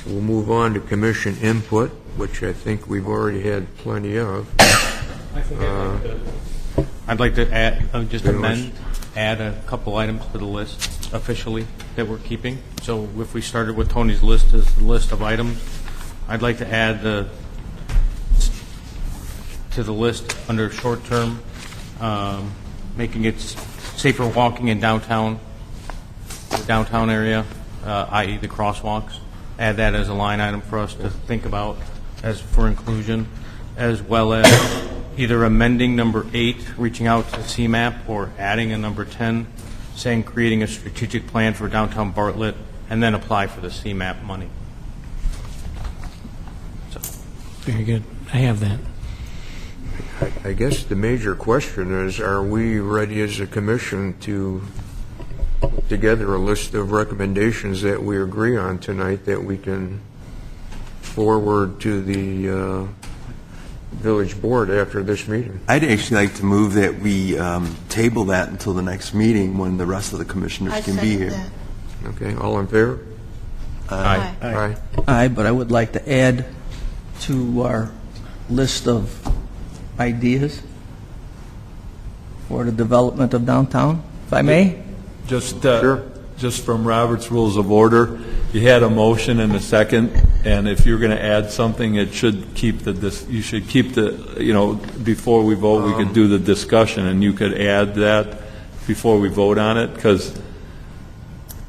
S1: move on to commission input, which I think we've already had plenty of.
S8: I'd like to add, just add a couple items to the list officially that we're keeping. So if we started with Tony's list as the list of items, I'd like to add to the list under short-term, making it safer walking in downtown area, i.e. the crosswalks. Add that as a line item for us to think about as for inclusion, as well as either amending number 8, reaching out to CMAP, or adding a number 10, saying creating a strategic plan for downtown Bartlett, and then apply for the CMAP money. So.
S2: Very good. I have that.
S1: I guess the major question is, are we ready as a commission to put together a list of recommendations that we agree on tonight that we can forward to the village board after this meeting?
S10: I'd actually like to move that we table that until the next meeting when the rest of the commissioners can be here.
S4: That.
S1: Okay, all in favor?
S8: Aye.
S1: Aye.
S6: Aye, but I would like to add to our list of ideas for the development of downtown, if I may.
S3: Just,
S1: Sure.
S3: just from Robert's Rules of Order, you had a motion and a second, and if you're going to add something, it should keep you should keep before we vote, we could do the discussion, and you could add that before we vote on it, because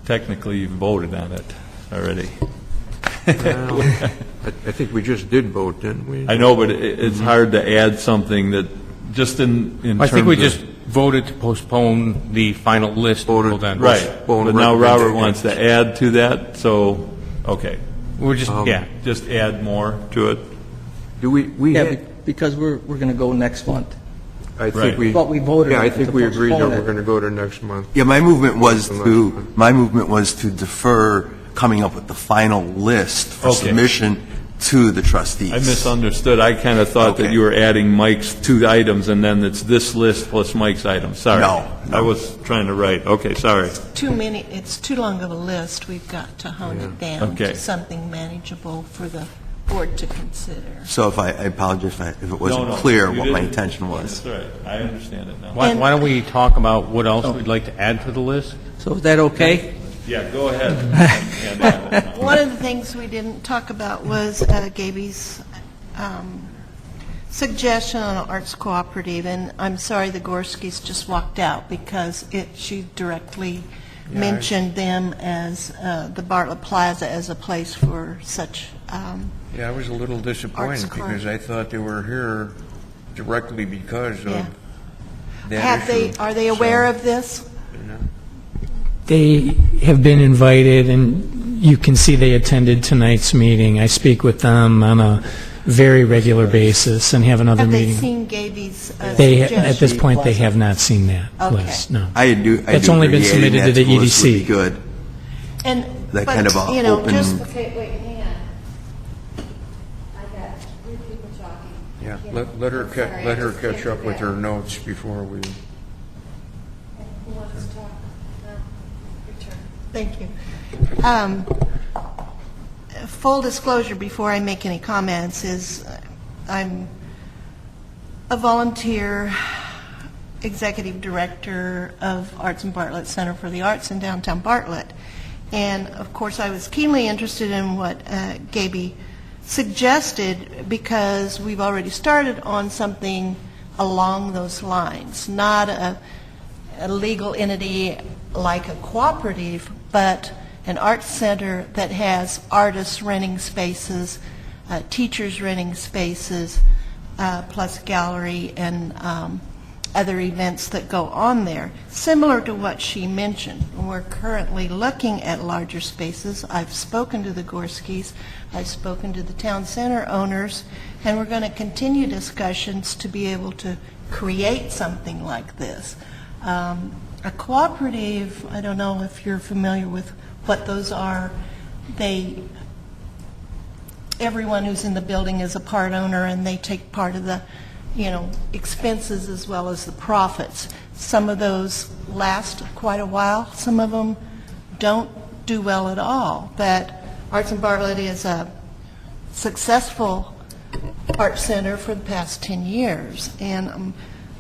S3: technically you voted on it already.
S1: Well, I think we just did vote, didn't we?
S3: I know, but it's hard to add something that, just in terms of...
S8: I think we just voted to postpone the final list.
S1: Voted.
S8: Then.
S3: Right,
S1: Postpone
S3: but now Robert
S1: recommendation.
S3: wants to add to that, so, okay.
S8: We're just,
S3: Just add more to it.
S1: Do we
S6: Yeah,
S1: had,
S6: because we're going to go next month.
S1: I think
S3: Right.
S1: we...
S6: But we voted
S1: Yeah, I
S6: to
S1: think we agreed that
S6: postpone
S1: we're
S6: it.
S1: going to go to next month.
S10: Yeah, my movement was to defer coming up with the final list for
S3: Okay.
S10: submission to the trustees.
S3: I misunderstood. I kind of thought that
S10: Okay.
S3: you were adding Mike's 2 items, and then it's this list plus Mike's items. Sorry.
S10: No.
S3: I was trying to write. Okay, sorry.
S4: It's too long of a list. We've got to hone it down
S3: Okay.
S4: to something manageable for the board to consider.
S10: So I apologize if it wasn't
S3: No,
S10: clear
S3: you
S10: what my
S3: didn't.
S10: intention was.
S3: That's right. I understand it now.
S8: why don't we talk about what else we'd like to add to the list?
S6: So is that okay?
S3: Yeah, go ahead. And add it now.
S4: One of the things we didn't talk about was Gaby's suggestion on Arts Cooperative, and I'm sorry the Gorskys just walked out because she directly mentioned them as the Bartlett Plaza as a place for such.
S1: Yeah, I was a little disappointed because I thought they were here directly because of
S4: Yeah.
S1: that issue.
S4: Are they aware of this?
S2: They have been invited, and you can see they attended tonight's meeting. I speak with them on a very regular basis and have another
S4: Have they
S2: meeting.
S4: seen Gaby's
S2: They, at
S4: suggestion?
S2: this point, they have not seen that
S4: Okay.
S2: list, no.
S10: I do
S2: That's only
S10: agree
S2: been
S10: adding
S2: submitted
S10: that
S2: to the
S10: the list would be
S2: EDC.
S10: good.
S4: And,
S10: That
S4: but,
S10: kind of a
S4: you know,
S10: open-
S4: just
S11: Okay, wait, hang on. I got 3 people talking.
S1: Yeah,
S11: Can't-
S1: let her
S11: I'm sorry, I
S1: let her
S11: just
S1: catch
S11: can't
S1: up
S11: do
S1: with
S11: that.
S1: her notes before we...
S11: Who wants to talk? No, your turn.
S4: Thank you. Full disclosure before I make any comments is I'm a volunteer executive director of Arts and Bartlett Center for the Arts in downtown Bartlett. And of course, I was keenly interested in what Gaby suggested because we've already started on something along those lines, not a legal entity like a cooperative, but an arts center that has artists renting spaces, teachers renting spaces, plus gallery and other events that go on there, similar to what she mentioned. We're currently looking at larger spaces. I've spoken to the Gorskys, I've spoken to the town center owners, and we're going to continue discussions to be able to create something like this. A cooperative, I don't know if you're familiar with what those are. Everyone who's in the building is a part owner, and they take part of the expenses as well as the profits. Some of those last quite a while. Some of them don't do well at all. But Arts and Bartlett is a successful art center for the past 10 years. And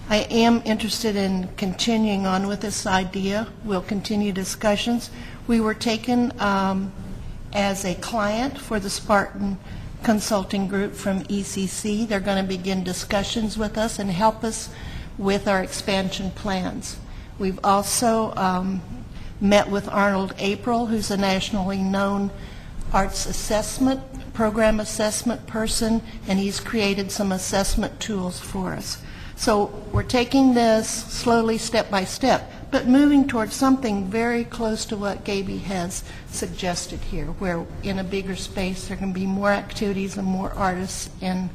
S4: I am interested in continuing on with this idea. We'll continue discussions. We were taken as a client for the Spartan Consulting Group from ECC. They're going to begin discussions with us and help us with our expansion plans. We've also met with Arnold April, who's a nationally known arts assessment, program assessment person, and he's created some assessment tools for us. So we're taking this slowly, step by step, but moving towards something very close to what Gaby has suggested here, where in a bigger space there can be more activities and more artists and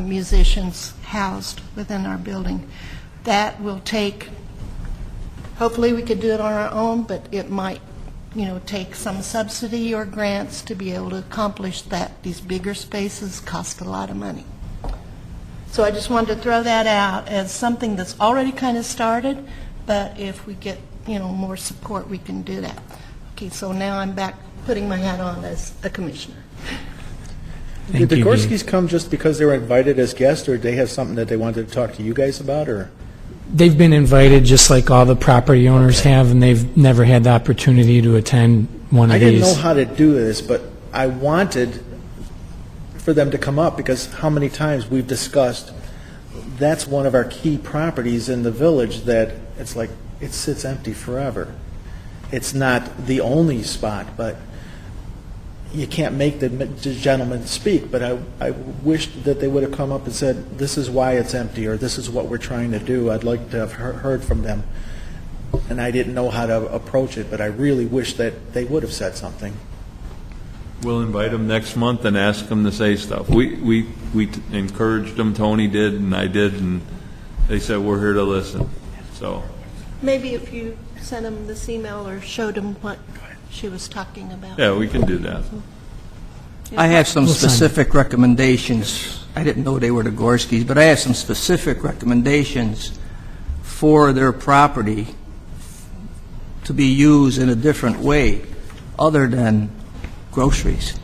S4: musicians housed within our building. That will take, hopefully we could do it on our own, but it might take some subsidy or grants to be able to accomplish that. These bigger spaces cost a lot of money. So I just wanted to throw that out as something that's already kind of started, but if we get, more support, we can do that. Okay, so now I'm back putting my hat on as a commissioner.
S9: Did the Gorskys come just because they were invited as guests, or did they have something that they wanted to talk to you guys about, or?
S2: They've been invited just like all the property owners have, and they've never had the opportunity to attend one of
S9: I
S2: these.
S9: didn't know how to do this, but I wanted for them to come up because how many times we've discussed that's one of our key properties in the village that it's like it sits empty forever. It's not the only spot, but you can't make the gentleman speak, but I wished that they would have come up and said, this is why it's empty, or this is what we're trying to do. I'd like to have heard from them. And I didn't know how to approach it, but I really wish that they would have said something.
S3: We'll invite them next month and ask them to say stuff. We encouraged them, Tony did, and I did, and they said, we're here to listen. So
S4: Maybe if you sent them this email or showed them what she was talking about.
S3: yeah, we can do that.
S6: I have some specific recommendations. I didn't know they were the Gorskys, but I have some specific recommendations for their property to be used in a different way other than groceries.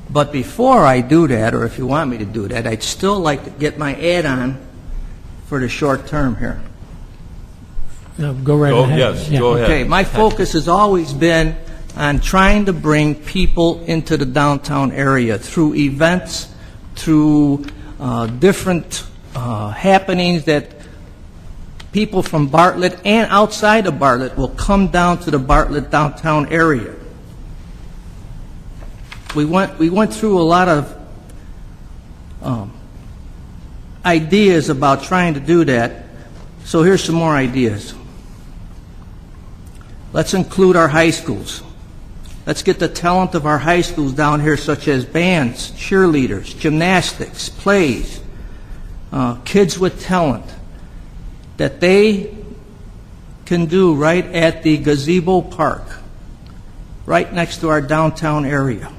S6: But before I do that, or if you want me to do that, I'd still like to get my add-on for the short term here.
S2: Go right ahead.
S3: Yes,
S2: Yeah.
S3: go ahead.
S6: Okay, my focus has always been on trying to bring people into the downtown area through events, through different happenings that people from Bartlett and outside of Bartlett will come down to the Bartlett downtown area. We went through a lot of ideas about trying to do that, so here's some more ideas. Let's include our high schools. Let's get the talent of our high schools down here, such as bands, cheerleaders, gymnastics, plays, kids with talent, that they can do right at the gazebo park, right next to our downtown area.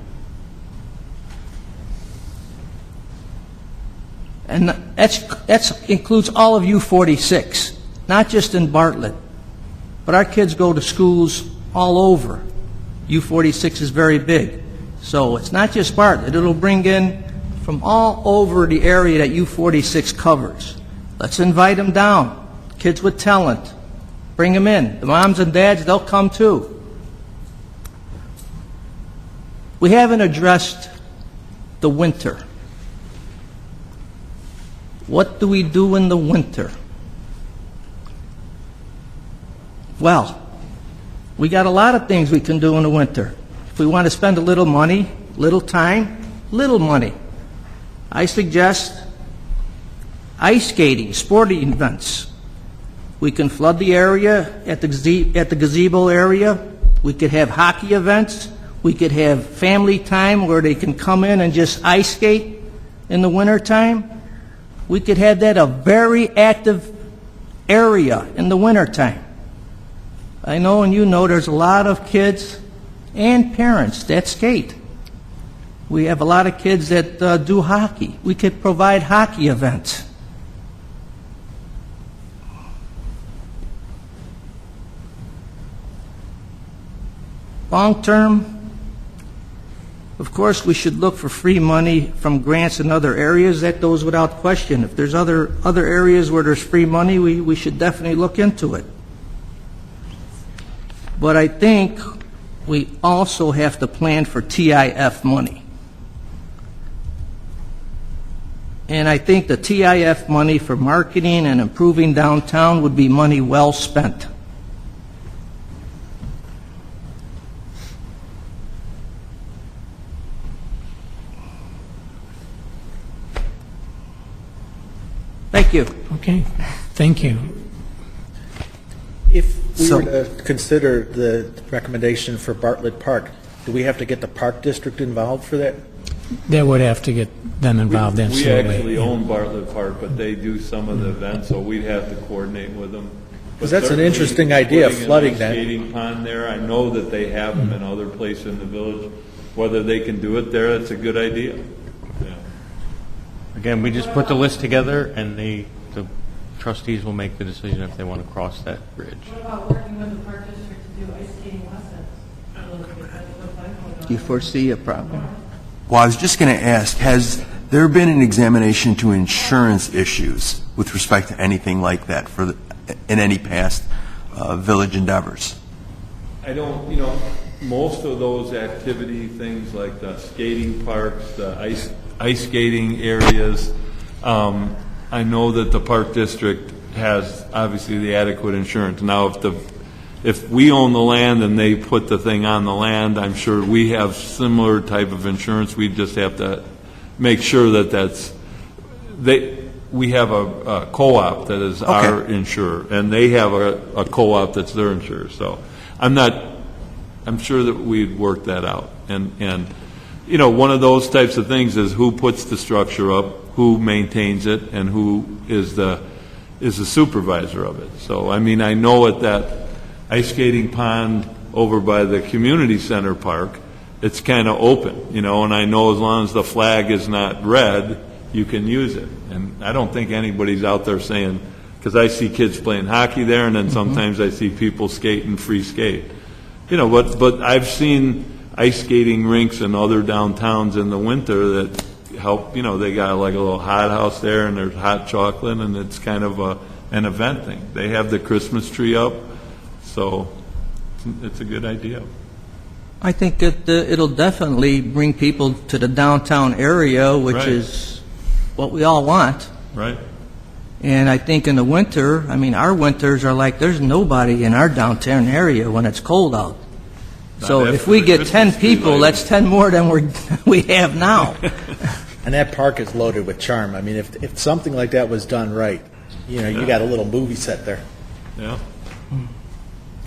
S6: And that includes all of U46, not just in Bartlett. But our kids go to schools all over. U46 is very big. So it's not just Bartlett. It'll bring in from all over the area that U46 covers. Let's invite them down. Kids with talent. Bring them in. The moms and dads, they'll come too. We haven't addressed the winter. What do we do in the winter? Well, we got a lot of things we can do in the winter. If we want to spend a little money, little time, little money, I suggest ice skating, sporting events. We can flood the area at the gazebo area. We could have hockey events. We could have family time where they can come in and just ice skate in the wintertime. We could have that a very active area in the wintertime. I know and you know there's a lot of kids and parents that skate. We have a lot of kids that do hockey. We could provide hockey events. Long term, of course, we should look for free money from grants in other areas. That goes without question. If there's other areas where there's free money, we should definitely look into it. But I think we also have to plan for TIF money. And I think the TIF money for marketing and improving downtown would be money well spent. Thank you.
S2: Okay, thank you.
S9: If we
S10: So-
S9: were to consider the recommendation for Bartlett Park, do we have to get the Park District involved for that?
S2: That would have to get them involved,
S3: We
S2: absolutely.
S3: actually
S2: yeah.
S3: own Bartlett Park, but they do some of the events, so we'd have to coordinate with them.
S9: 'Cause that's an
S3: Certainly
S9: interesting idea,
S3: putting an
S9: flooding
S3: ice
S9: that.
S3: skating pond there, I know that they have them in other places in the village. Whether they can do it there, it's a good idea. Yeah.
S8: Again, we just put the list together, and the trustees will make the decision if they want to cross that bridge.
S7: What about working with the park district to do ice skating lessons?
S6: Do you foresee a problem?
S10: Well, I was just going to ask, has there been an examination to insurance issues with respect to anything like that in any past village endeavors?
S3: I don't, most of those activity things like the skating parks, the ice skating areas, I know that the park district has obviously the adequate insurance. Now, if we own the land and they put the thing on the land, I'm sure we have similar type of insurance. We just have to make sure that we have a co-op that is our insurer, and they have a co-op that's their insurer. So I'm sure that we'd work that out. And one of those types of things is who puts the structure up, who maintains it, and who is the supervisor of it. So, I know at that ice skating pond over by the community center park, it's kind of open, and I know as long as the flag is not red, you can use it. And I don't think anybody's out there saying, because I see kids playing hockey there, and then sometimes I see people skating free skate. But I've seen ice skating rinks in other downtowns in the winter that help, they got like a little hot house there, and there's hot chocolate, and it's kind of an event thing. They have the Christmas tree up, so it's a good idea.
S6: I think that it'll definitely bring people to the downtown area, which
S3: Right.
S6: is what we all want.
S3: Right?
S6: And I think in the winter, our winters are like there's nobody in our downtown area when it's cold out. So
S3: Not
S6: if
S3: after
S6: we
S3: the
S6: get
S3: Christmas
S6: 10
S3: tree
S6: people,
S3: lighting.
S6: that's 10 more than we have now.
S9: And that park is loaded with charm. If something like that was done right, you got a little movie set there.
S3: Yeah.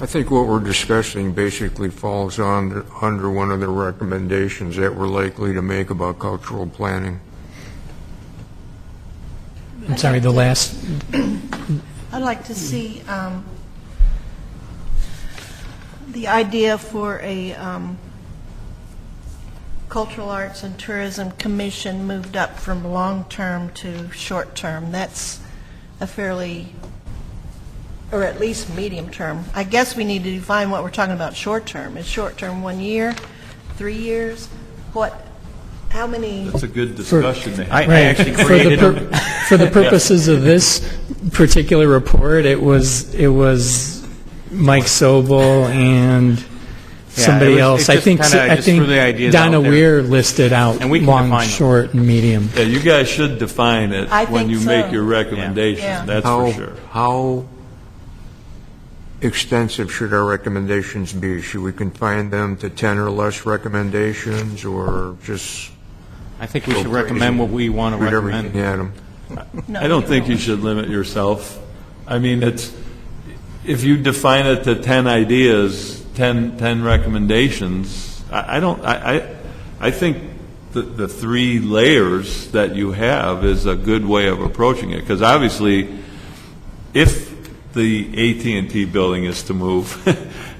S1: I think what we're discussing basically falls under one of the recommendations that we're likely to make about cultural planning.
S2: I'm sorry, the last,
S4: I'd like to see the idea for a Cultural Arts and Tourism Commission moved up from long-term to short-term. That's a fairly, or at least medium-term. I guess we need to define what we're talking about short-term. Is short-term 1 year, 3 years? How many?
S3: That's a good discussion to have.
S8: I
S2: right,
S8: actually
S2: for
S8: created
S2: the, for the purposes of this particular report, it was Mike Sobel and somebody
S8: it
S2: else.
S8: just kinda just threw the ideas
S2: Donna
S8: out there.
S2: Weir listed out
S8: And we can
S2: long,
S8: define them.
S2: short, and medium.
S3: Yeah, you guys should define it
S4: I
S3: when
S4: think
S3: you
S4: so.
S3: make your recommendations,
S4: Yeah.
S3: that's for sure.
S1: How extensive should our recommendations be? Should we confine them to 10 or less recommendations, or just
S8: I think we
S1: go
S8: should recommend
S1: crazy?
S8: what we want to
S1: read
S8: recommend.
S1: everything at them?
S3: I don't think you should limit yourself. I mean, if you define it to 10 ideas, 10 recommendations, I think the 3 layers that you have is a good way of approaching it, because obviously, if the AT&T building is to move,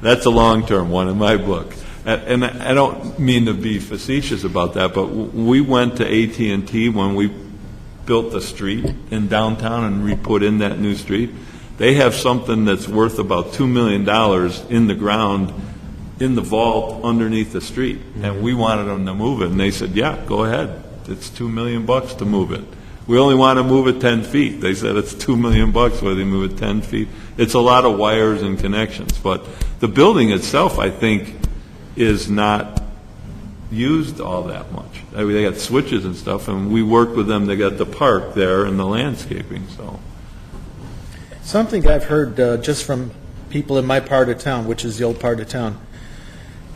S3: that's a long-term one in my book. And I don't mean to be facetious about that, but we went to AT&T when we built the street in downtown and we put in that new street. They have something that's worth about $2 million in the ground, in the vault underneath the street. And we wanted them to move it. And they said, yeah, go ahead. It's $2 million to move it. We only want to move it 10 feet. They said it's $2 million whether they move it 10 feet. It's a lot of wires and connections. But the building itself, I think, is not used all that much. I mean, they got switches and stuff, and we worked with them. They got the park there and the landscaping, so.
S9: Something I've heard just from people in my part of town, which is the old part of town,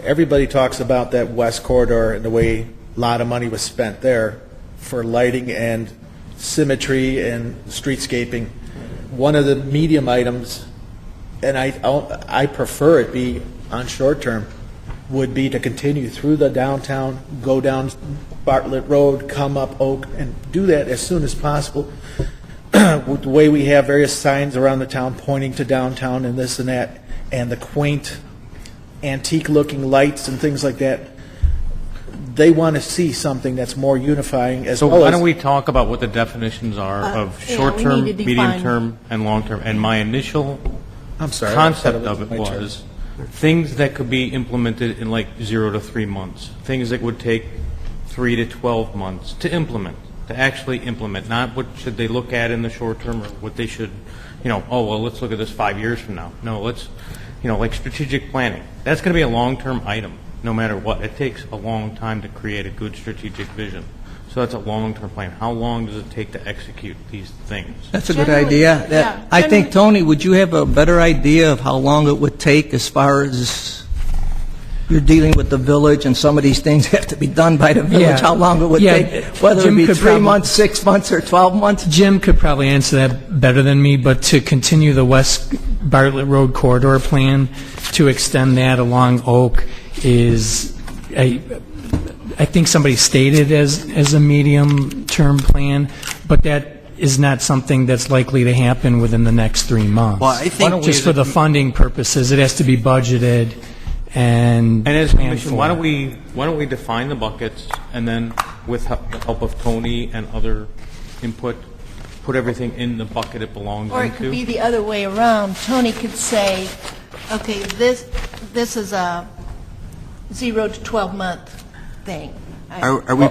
S9: everybody talks about that west corridor and the way a lot of money was spent there for lighting and symmetry and streetscaping. One of the medium items, and I prefer it be on short term, would be to continue through the downtown, go down Bartlett Road, come up Oak, and do that as soon as possible. With the way we have various signs around the town pointing to downtown and this and that, and the quaint, antique-looking lights and things like that, they want to see something that's more unifying as
S8: So
S9: well
S8: why
S9: as...
S8: don't we talk about what the definitions are of
S4: yeah,
S8: short-term,
S4: we need to
S8: medium-term, and long-term? And my initial
S9: I'm sorry, I
S8: concept
S9: thought
S8: of it
S9: my turn.
S8: was things that could be implemented in like 0 to 3 months, things that would take 3 to 12 months to implement, to actually implement, not what should they look at in the short term or what they should, let's look at this 5 years from now. No, let's, like strategic planning. That's going to be a long-term item, no matter what. It takes a long time to create a good strategic vision. So that's a long-term plan. How long does it take to execute these things?
S6: That's a good
S4: Generally,
S6: idea.
S4: yeah,
S6: I think,
S4: generally-
S6: Tony, would you have a better idea of how long it would take as far as you're dealing with the village and some of these things have to be done by the village,
S2: Yeah.
S6: how long it would
S2: Yeah,
S6: take? Whether
S2: Jim
S6: it be
S2: could
S6: 3
S2: probably-
S6: months, 6 months, or 12 months?
S2: Jim could probably answer that better than me, but to continue the West Bartlett Road corridor plan, to extend that along Oak is, I think somebody stated as a medium-term plan, but that is not something that's likely to happen within the next 3 months.
S10: Well, I think-
S2: Just for the funding purposes, it has to be budgeted and
S8: And as a
S2: planned
S8: commission,
S2: for.
S8: why don't we define the buckets, and then with the help of Tony and other input, put everything in the bucket it belongs
S4: Or it
S8: into?
S4: could be the other way around. Tony could say, okay, this is a 0 to 12-month thing.
S10: Are we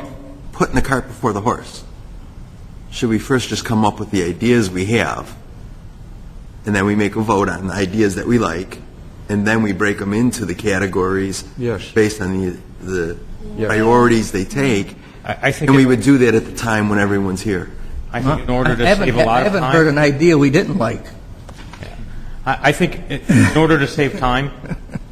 S10: putting the cart before the horse? Should we first just come up with the ideas we have, and then we make a vote on the ideas that we like, and then we break them into the categories
S1: Yes.
S10: based on the
S1: Yes.
S10: priorities they take,
S8: I think
S10: and we
S8: it-
S10: would do that at the time when everyone's here?
S8: I think in order to
S6: I haven't-
S8: save a lot
S6: I
S8: of
S6: haven't heard
S8: time,
S6: an idea we didn't like.
S8: I think in order to save time,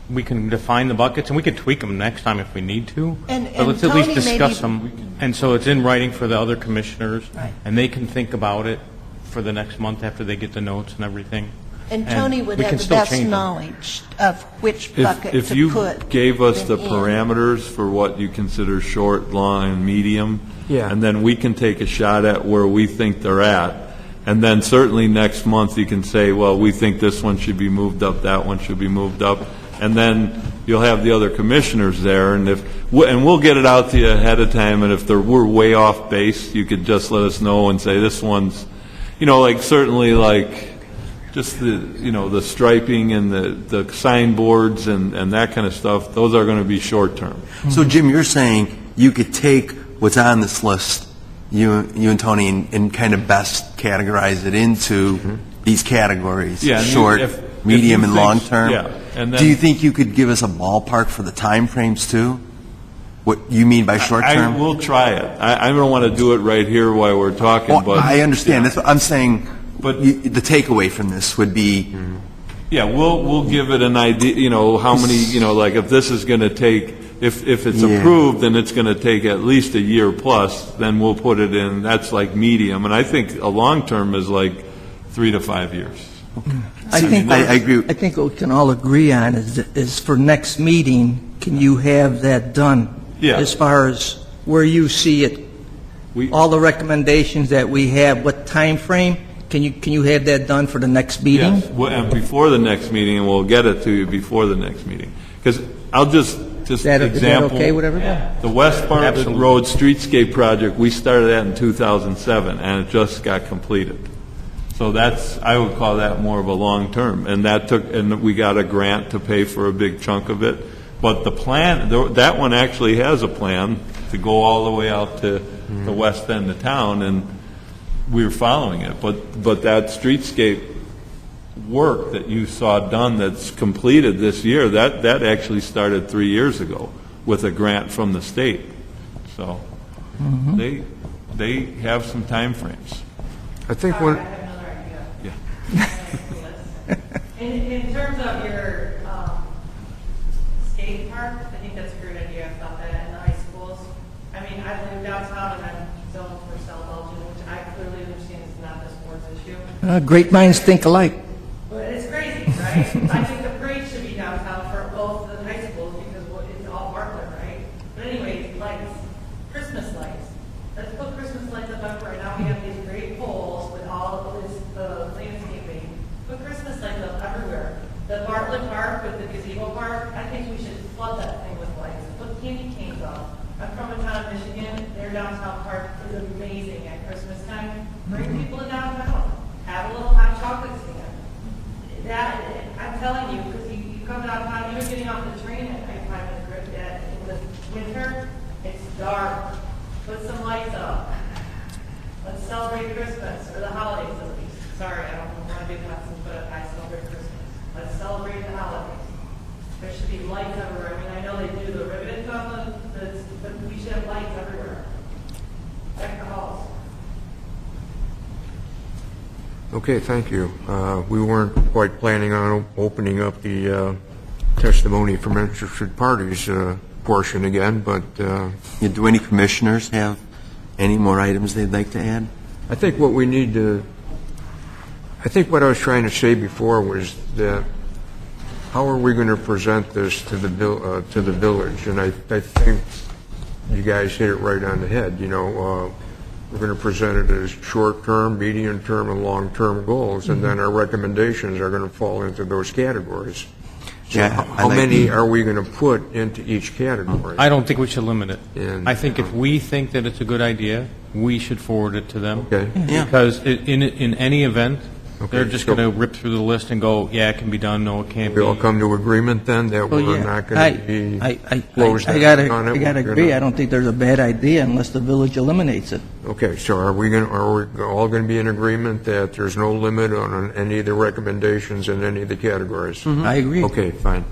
S8: we can define the buckets, and we can tweak them next time if we need to.
S4: And
S8: But let's at least
S4: Tony maybe-
S8: discuss them, and so it's in writing for the other commissioners,
S4: Right.
S8: and they can think about it for the next month after they get the notes and everything.
S4: And Tony would
S8: we
S4: have
S8: can
S4: the
S8: still
S4: best
S8: change them.
S4: knowledge of which bucket
S3: If
S4: to
S3: you
S4: put
S3: gave us the
S4: them in.
S3: parameters for what you consider short, long, and medium,
S1: Yeah.
S3: and then we can take a shot at where we think they're at, and then certainly next month you can say, well, we think this one should be moved up, that one should be moved up, and then you'll have the other commissioners there, and we'll get it out to you ahead of time, and if we're way off base, you could just let us know and say, this one's, certainly just the striping and the signboards and that kind of stuff, those are going to be short term.
S10: So, Jim, you're saying you could take what's on this list, you and Tony, and kind of best categorize it into these categories,
S3: Yeah, and
S10: short,
S3: if
S10: medium,
S3: you
S10: and
S3: think-
S10: long term?
S3: Yeah, And
S10: Do you
S3: then,
S10: think you could give us a ballpark for the timeframes too? What you mean by short
S3: I
S10: term?
S3: will try it. I don't want to do it right here while we're talking,
S10: Well,
S3: but.
S10: I understand. That's what I'm saying.
S3: But-
S10: The takeaway from this would be,
S3: Yeah, we'll give it an idea, how many, like if this is going to take, if it's
S10: Yeah.
S3: approved, then it's going to take at least a year plus, then we'll put it in, that's like medium. And I think a long term is like 3 to 5 years.
S6: I think,
S10: I agree.
S6: I think what we can all agree on is for next meeting, can you have that done?
S3: Yeah.
S6: As far as where you see it, all the recommendations that we have, what time frame? Can you have that done for the next meeting?
S3: Yes, and before the next meeting, and we'll get it to you before the next meeting. Because I'll just
S6: Is that
S3: example.
S6: okay, whatever?
S3: The West Bartlett Road Streetscape Project, we started that in 2007, and it just got completed. So I would call that more of a long-term, and and we got a grant to pay for a big chunk of it. But the plan, that one actually has a plan to go all the way out to the west end of town, and we were following it. But that streetscape work that you saw done that's completed this year, that actually started 3 years ago with a grant from the state. So they have some time frames.
S1: I think
S7: Sorry,
S1: when,
S7: I have another idea.
S3: Yeah.
S7: In terms of your skate park, I think that's a great idea about that in the high schools. I mean, I live downtown and I'm zoned for South Elgin, which I clearly understand is not a sports issue.
S6: Great minds think alike.
S7: But it's crazy, right? I think the parade should be downtown for both the high schools because it's all Bartlett, right? But anyway, lights, Christmas lights. Let's put Christmas lights up everywhere. Now we have these great poles with all of this landscaping. Put Christmas lights up everywhere. The Bartlett Park with the gazebo park, I think we should flood that thing with lights. Put candy canes up. I'm from a town in Michigan. Their downtown park is amazing at Christmas time. Bring people to downtown. Have a little hot chocolate stand. That, I'm telling you, because you come downtown, even getting off the train at nighttime in the winter, it's dark. Put some lights up. Let's celebrate Christmas, or the holidays at least. Sorry, I don't want to be Texan, but I celebrate Christmas. Let's celebrate the holidays. There should be lights everywhere. I mean, I know they do the ribbons on but we should have lights everywhere. Deck the halls.
S1: okay, thank you. We weren't quite planning on opening up the testimony from interested parties portion again, but
S10: Do any commissioners have any more items they'd like to add?
S1: I think what we need to, I think what I was trying to say before was that how are we going to present this to the village? And I think you guys hit it right on the head. We're going to present it as short-term, medium-term, and long-term goals, and then our recommendations are going to fall into those categories. So
S10: Yeah,
S1: how many are we going to put into each category?
S8: I don't think we should limit it.
S1: And-
S8: I think if we think that it's a good idea, we should forward it to them.
S1: Okay.
S10: Yeah.
S8: Because in any event, they're
S1: Okay,
S8: just
S1: so-
S8: going to rip through the list and go, yeah, it can be done, no, it can't be.
S1: We all come to agreement then that
S6: Well,
S1: we're
S6: yeah.
S1: not going to be closed
S6: I
S1: on
S6: gotta
S1: it?
S6: I gotta
S1: We're
S6: agree.
S1: gonna-
S6: I don't think there's a bad idea unless the village eliminates it.
S1: Okay, so are we all going to be in agreement that there's no limit on any of the recommendations in any of the categories?
S6: I agree.
S1: Okay, fine.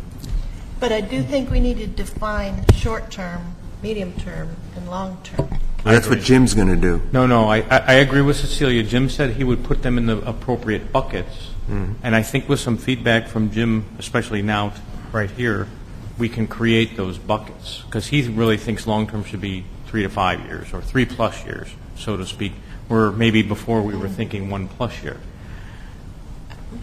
S4: But I do think we need to define short-term, medium-term, and long-term.
S10: That's what Jim's going to do.
S8: No, I agree with Cecilia. Jim said he would put them in the appropriate buckets. And I think with some feedback from Jim, especially now, right here, we can create those buckets. Because he really thinks long-term should be 3 to 5 years, or 3+ years, so to speak, where maybe before we were thinking 1+ year.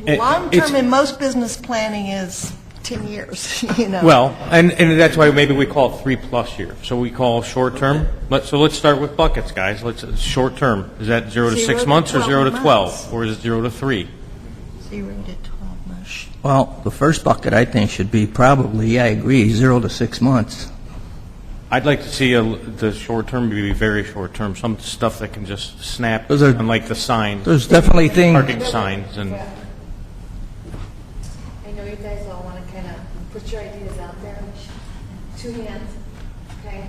S8: It's-
S4: Long-term in most business planning is 10 years,
S8: Well, and that's why maybe we call it 3+ year. So we call short-term. So let's start with buckets, guys. Short-term, is that 0 to 6 months or 0 to 12? Or is it 0 to 3?
S4: 0 to 12 months.
S6: Well, the first bucket, I think, should be probably, I agree, 0 to 6 months.
S8: I'd like to see the short-term be very short-term, some stuff that can just snap,
S6: Those are-
S8: unlike the signs,
S6: There's definitely things,
S8: parking signs, and
S12: I know you guys all want to kind of put your ideas out there. 2 hands, okay?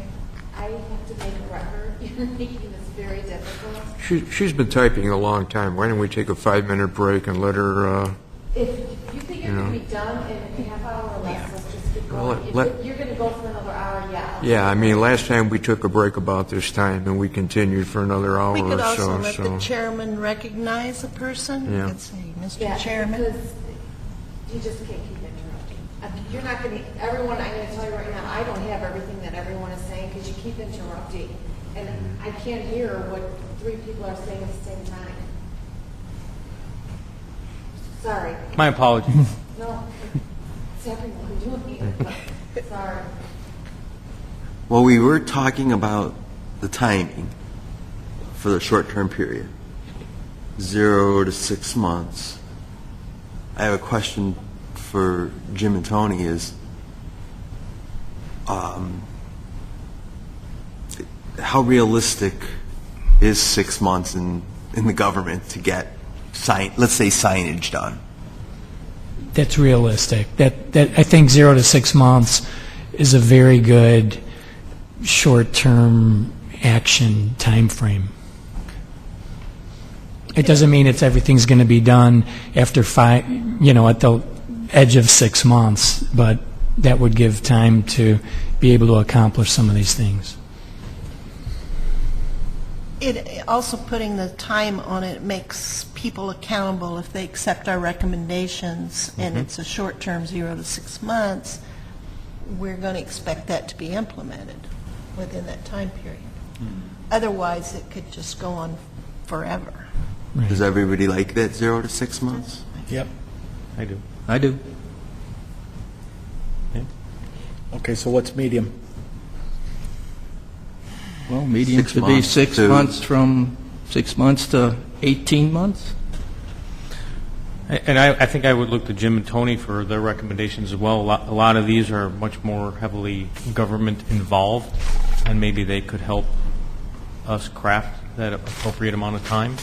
S12: I have to make a record. You're making this very difficult.
S1: She's been typing a long time. Why don't we take a 5-minute break and let her,
S12: If you think it can be done in a half hour If you're going to go for another hour, yeah.
S1: Yeah, I mean, last time we took a break about this time, and we continued for another hour
S4: We could
S1: or
S4: also
S1: so.
S4: let the
S1: So
S4: chairman recognize a person.
S1: Yeah.
S4: You could say, Mr.
S12: Yeah,
S4: Chairman.
S12: because you just can't keep interrupting. I mean, you're not going to, everyone, I'm going to tell you right now, I don't have everything that everyone is saying because you keep interrupting. And I can't hear what three people are saying at the same time. Sorry.
S8: My apologies.
S12: No, it's everyone doing it, but sorry.
S10: Well, we were talking about the timing for the short-term period, 0 to 6 months. I have a question for Jim and Tony is, how realistic is 6 months in the government to get, let's say, signage done?
S2: That's realistic. That I think 0 to 6 months is a very good short-term action time frame. It doesn't mean everything's going to be done after at the edge of 6 months, but that would give time to be able to accomplish some of these things.
S4: It also, putting the time on it makes people accountable if they accept our recommendations, and it's a short term, 0 to 6 months, we're going to expect that to be implemented within that time period. Otherwise, it could just go on forever.
S2: Right.
S10: Does everybody like that 0 to 6 months?
S9: Yep.
S8: I do.
S6: I do.
S9: Okay, so what's medium?
S6: Well, medium
S10: 6
S6: should be
S10: months
S6: 6
S10: to-
S6: months, from 6 months to 18 months.
S8: And I think I would look to Jim and Tony for their recommendations as well. A lot of these are much more heavily government involved, and maybe they could help us craft that appropriate amount of time.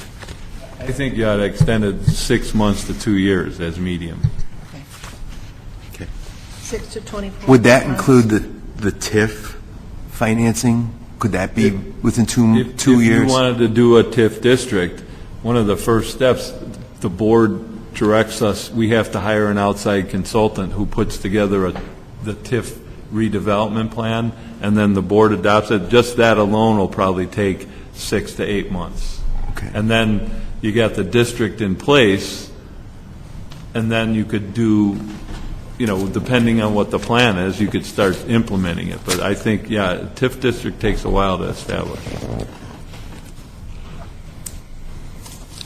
S3: I think you ought to extend it 6 months to 2 years as medium.
S4: 6 to 24
S10: Would that
S4: months.
S10: include the TIF financing? Could that be within two
S3: If
S10: years?
S3: you wanted to do a TIF district, one of the first steps, the board directs us, we have to hire an outside consultant who puts together the TIF redevelopment plan, and then the board adopts it. Just that alone will probably take 6 to 8 months.
S10: Okay.
S3: And then you got the district in place, and then you could do, depending on what the plan is, you could start implementing it. But I think, yeah, TIF district takes a while to establish.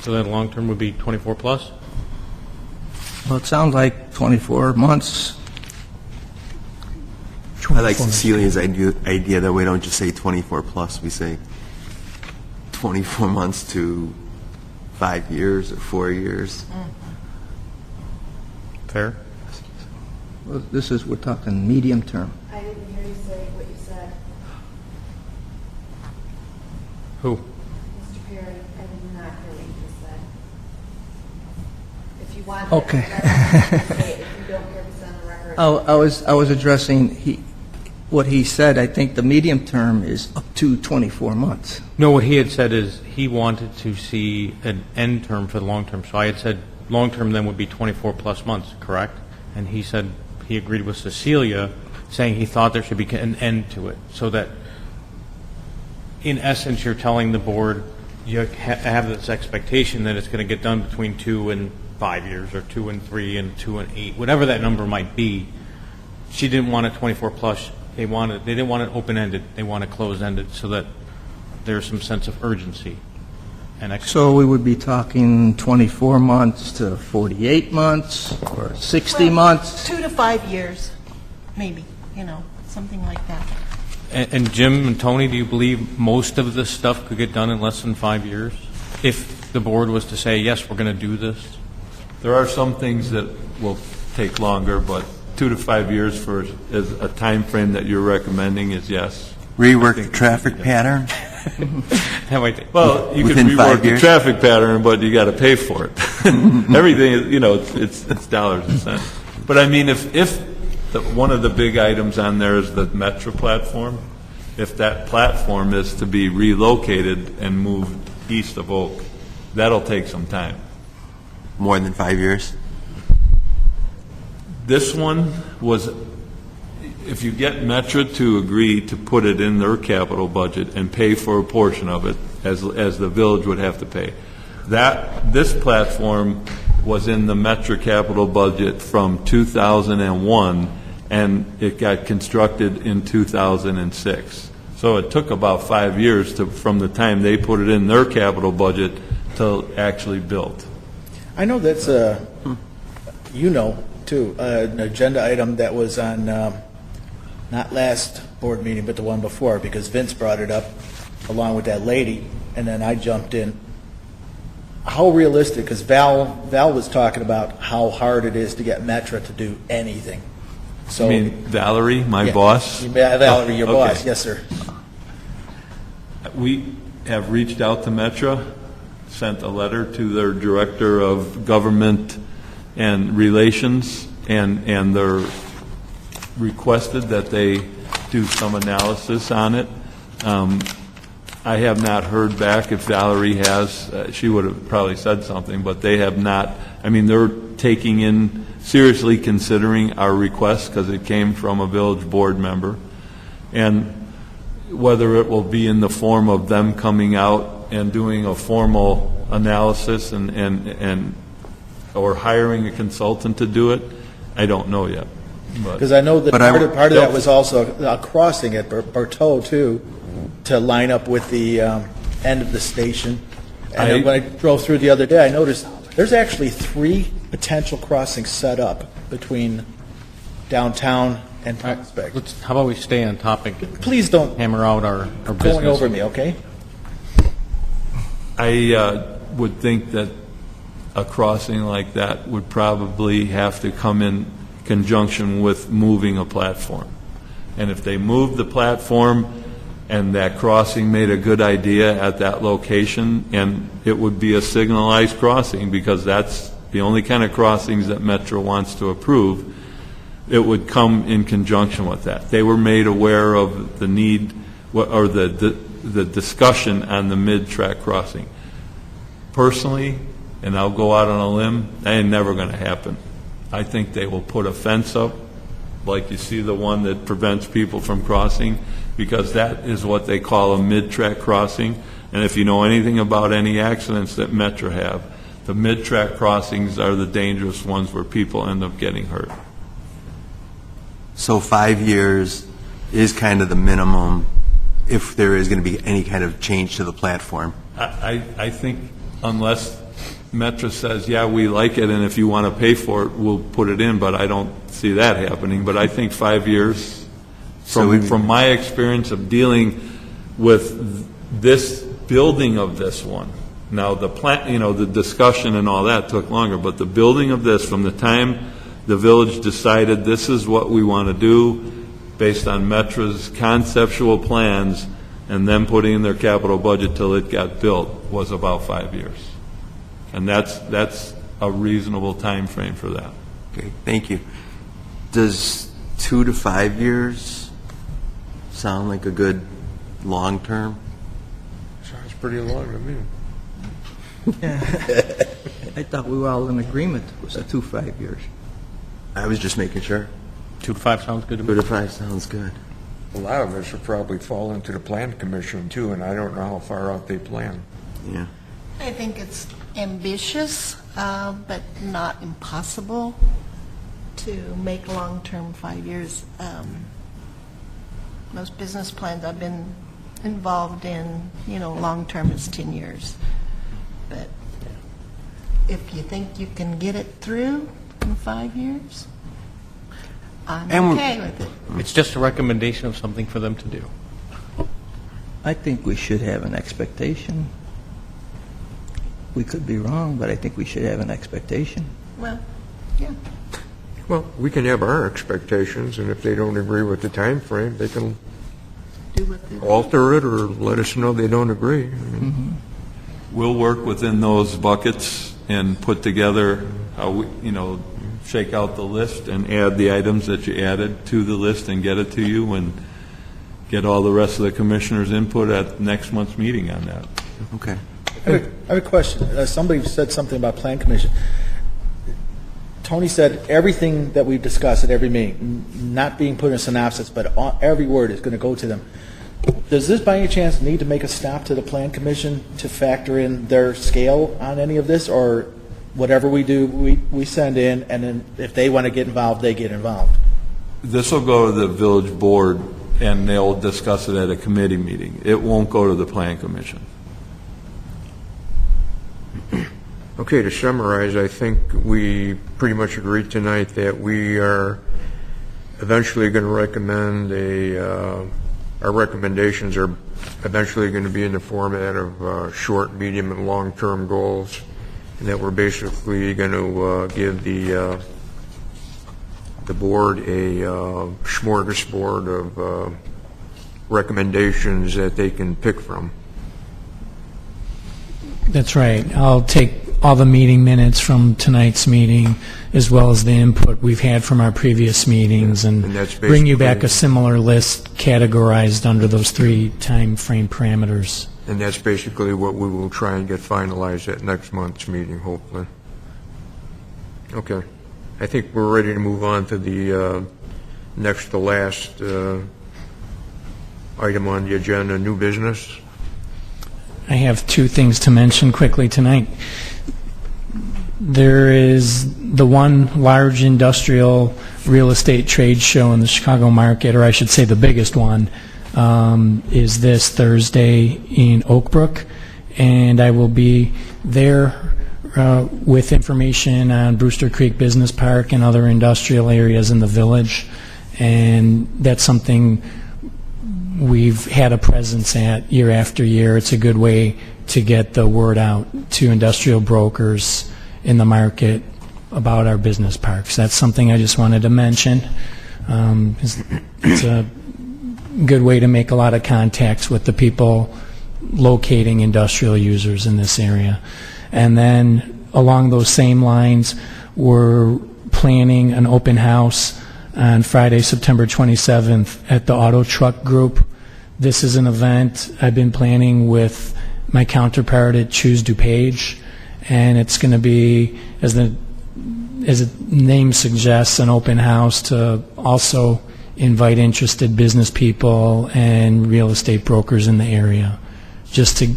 S8: So that long-term would be 24 plus?
S6: Well, it sounds like 24 months.
S10: I like Cecilia's idea that we don't just say 24 plus, we say 24 months to 5 years or 4 years.
S8: Fair?
S6: Well, we're talking medium term.
S12: I didn't hear you say what you said,
S8: Who?
S12: Mr. Perry. I did not hear what you just said. If you want
S6: Okay.
S12: say it. If you don't care if it's on the record.
S6: I was addressing what he said. I think the medium term is up to 24 months.
S8: No, what he had said is he wanted to see an end term for the long term. So I had said long term then would be 24 plus months, correct? And he said he agreed with Cecilia, saying he thought there should be an end to it, so that in essence you're telling the board you have this expectation that it's going to get done between 2 and 5 years, or 2 and 3 and 2 and 8, whatever that number might be. She didn't want it 24 plus. They didn't want it open-ended. They want it closed-ended, so that there's some sense of urgency. And
S6: So we would be talking 24 months to 48 months or 60 months.
S4: 2 to 5 years, maybe, something like that.
S8: And Jim and Tony, do you believe most of this stuff could get done in less than 5 years? If the board was to say, yes, we're going to do this?
S3: There are some things that will take longer, but 2 to 5 years for as a time frame that you're recommending is yes.
S10: Rework the traffic pattern?
S8: That might take.
S3: Well, you can
S10: Within 5
S3: rework the
S10: years?
S3: traffic pattern, but you got to pay for it. Everything is, it's dollars and cents. But I mean, if one of the big items on there is the Metro platform, if that platform is to be relocated and moved east of Oak, that'll take some time.
S10: More than 5 years?
S3: This one was, if you get Metro to agree to put it in their capital budget and pay for a portion of it, as the village would have to pay, this platform was in the Metro capital budget from 2001, and it got constructed in 2006. So it took about 5 years from the time they put it in their capital budget to actually built.
S9: I know that's too, an agenda item that was on, not last board meeting, but the one before, because Vince brought it up along with that lady, and then I jumped in. How realistic, because Val was talking about how hard it is to get Metra to do anything. So,
S3: I mean, Valerie, my
S9: yeah,
S3: boss?
S9: Valerie, your
S3: Okay.
S9: boss, yes, sir.
S3: We have reached out to Metra, sent a letter to their Director of Government and Relations, and they're requested that they do some analysis on it. I have not heard back. If Valerie has, she would have probably said something, but they have not. I mean, they're taking in, seriously considering our request because it came from a village board member. And whether it will be in the form of them coming out and doing a formal analysis and or hiring a consultant to do it, I don't know yet.
S9: Because I know that part of that was also a crossing at Bartow, too, to line up with the end of the station. And when I drove through the other day, I noticed there's actually 3 potential crossings set up between downtown and Prospect.
S8: How about we stay on topic?
S9: Please don't
S8: hammer out our business.
S9: Going over me, okay?
S3: I would think that a crossing like that would probably have to come in conjunction with moving a platform. And if they moved the platform and that crossing made a good idea at that location, and it would be a signalized crossing because that's the only kind of crossings that Metro wants to approve, it would come in conjunction with that. They were made aware of the need or the discussion on the mid-track crossing. Personally, and I'll go out on a limb, that ain't never going to happen. I think they will put a fence up, like you see the one that prevents people from crossing, because that is what they call a mid-track crossing. And if you know anything about any accidents that Metro have, the mid-track crossings are the dangerous ones where people end up getting hurt.
S10: So 5 years is kind of the minimum if there is going to be any kind of change to the platform.
S3: I think unless Metro says, yeah, we like it, and if you want to pay for it, we'll put it in, but I don't see that happening. But I think 5 years, from my experience of dealing with this building of this one, now the the discussion and all that took longer, but the building of this, from the time the village decided this is what we want to do based on Metro's conceptual plans and then putting in their capital budget till it got built, was about 5 years. And that's a reasonable time frame for that.
S10: Okay, thank you. Does 2 to 5 years sound like a good long term?
S1: Sounds pretty long to me.
S6: I thought we were all in agreement. It was 5 years.
S10: I was just making sure.
S8: 2 to 5 sounds good to me.
S10: 2 to 5 sounds good.
S1: A lot of us will probably fall into the plan commission too, and I don't know how far out they plan.
S10: Yeah.
S4: I think it's ambitious, but not impossible to make long-term 5 years. Most business plans I've been involved in, long-term is 10 years. But if you think you can get it through in 5 years, I'm okay with it.
S8: It's just a recommendation of something for them to do.
S6: I think we should have an expectation. We could be wrong, but I think we should have an expectation.
S4: Well, yeah.
S1: Well, we can have our expectations, and if they don't agree with the time frame, they can
S4: Do what they
S1: alter it or let us know they don't agree.
S3: We'll work within those buckets and put together how we, shake out the list and add the items that you added to the list and get it to you, and get all the rest of the commissioners' input at next month's meeting on that.
S10: Okay.
S9: I have a question. Somebody said something about plan commission. Tony said everything that we've discussed at every meeting, not being put in a synopsis, but every word is going to go to them. Does this by any chance need to make a stop to the Plan Commission to factor in their scale on any of this, or whatever we do, we send in, and then if they want to get involved, they get involved?
S3: This will go to the village board, and they'll discuss it at a committee meeting. It won't go to the Plan Commission.
S1: Okay, to summarize, I think we pretty much agreed tonight that we are eventually going to recommend our recommendations are eventually going to be in the format of short, medium, and long-term goals, and that we're basically going to give the board a smorgasbord of recommendations that they can pick from.
S2: That's right. I'll take all the meeting minutes from tonight's meeting, as well as the input we've had from our previous meetings, and
S1: that's
S2: bring you back
S1: basically-
S2: a similar list categorized under those 3 time frame parameters.
S1: And that's basically what we will try and get finalized at next month's meeting, hopefully. Okay. I think we're ready to move on to the next to last item on the agenda, new business.
S2: I have 2 things to mention quickly tonight. There is the one large industrial real estate trade show in the Chicago market, or I should say the biggest one, is this Thursday in Oak Brook, and I will be there with information on Brewster Creek Business Park and other industrial areas in the village, and that's something we've had a presence at year after year. It's a good way to get the word out to industrial brokers in the market about our business parks. That's something I just wanted to mention. It's a good way to make a lot of contacts with the people locating industrial users in this area. And then along those same lines, we're planning an open house on Friday, September 27th at the Auto Truck Group. This is an event I've been planning with my counterpart at Choose DuPage, and it's going to be, as the name suggests, an open house to also invite interested business people and real estate brokers in the area, just to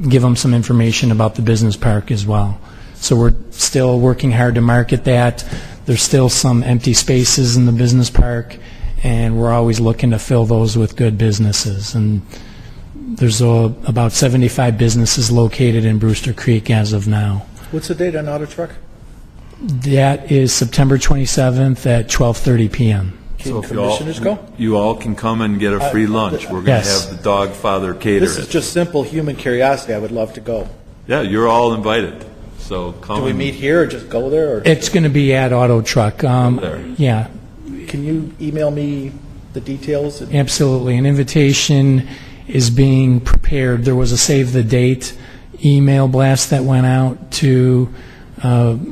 S2: give them some information about the business park as well. So we're still working hard to market that. There's still some empty spaces in the business park, and we're always looking to fill those with good businesses. And there's about 75 businesses located in Brewster Creek as of now.
S9: What's the date on Auto Truck?
S2: That is September 27th at 12:30 p.m.
S9: Can commissioners go?
S3: You all can come and get a free lunch. We're going
S2: Yes.
S3: to have the dog father cater
S9: This is
S3: it.
S9: just simple human curiosity. I would love to go.
S3: Yeah, you're all invited. So come.
S9: Do we
S3: and-
S9: meet here or just go there? Or
S2: It's going to be at Auto Truck.
S3: There.
S2: Yeah,
S9: can you email me the details?
S2: absolutely. An invitation is being prepared. There was a save the date email blast that went out to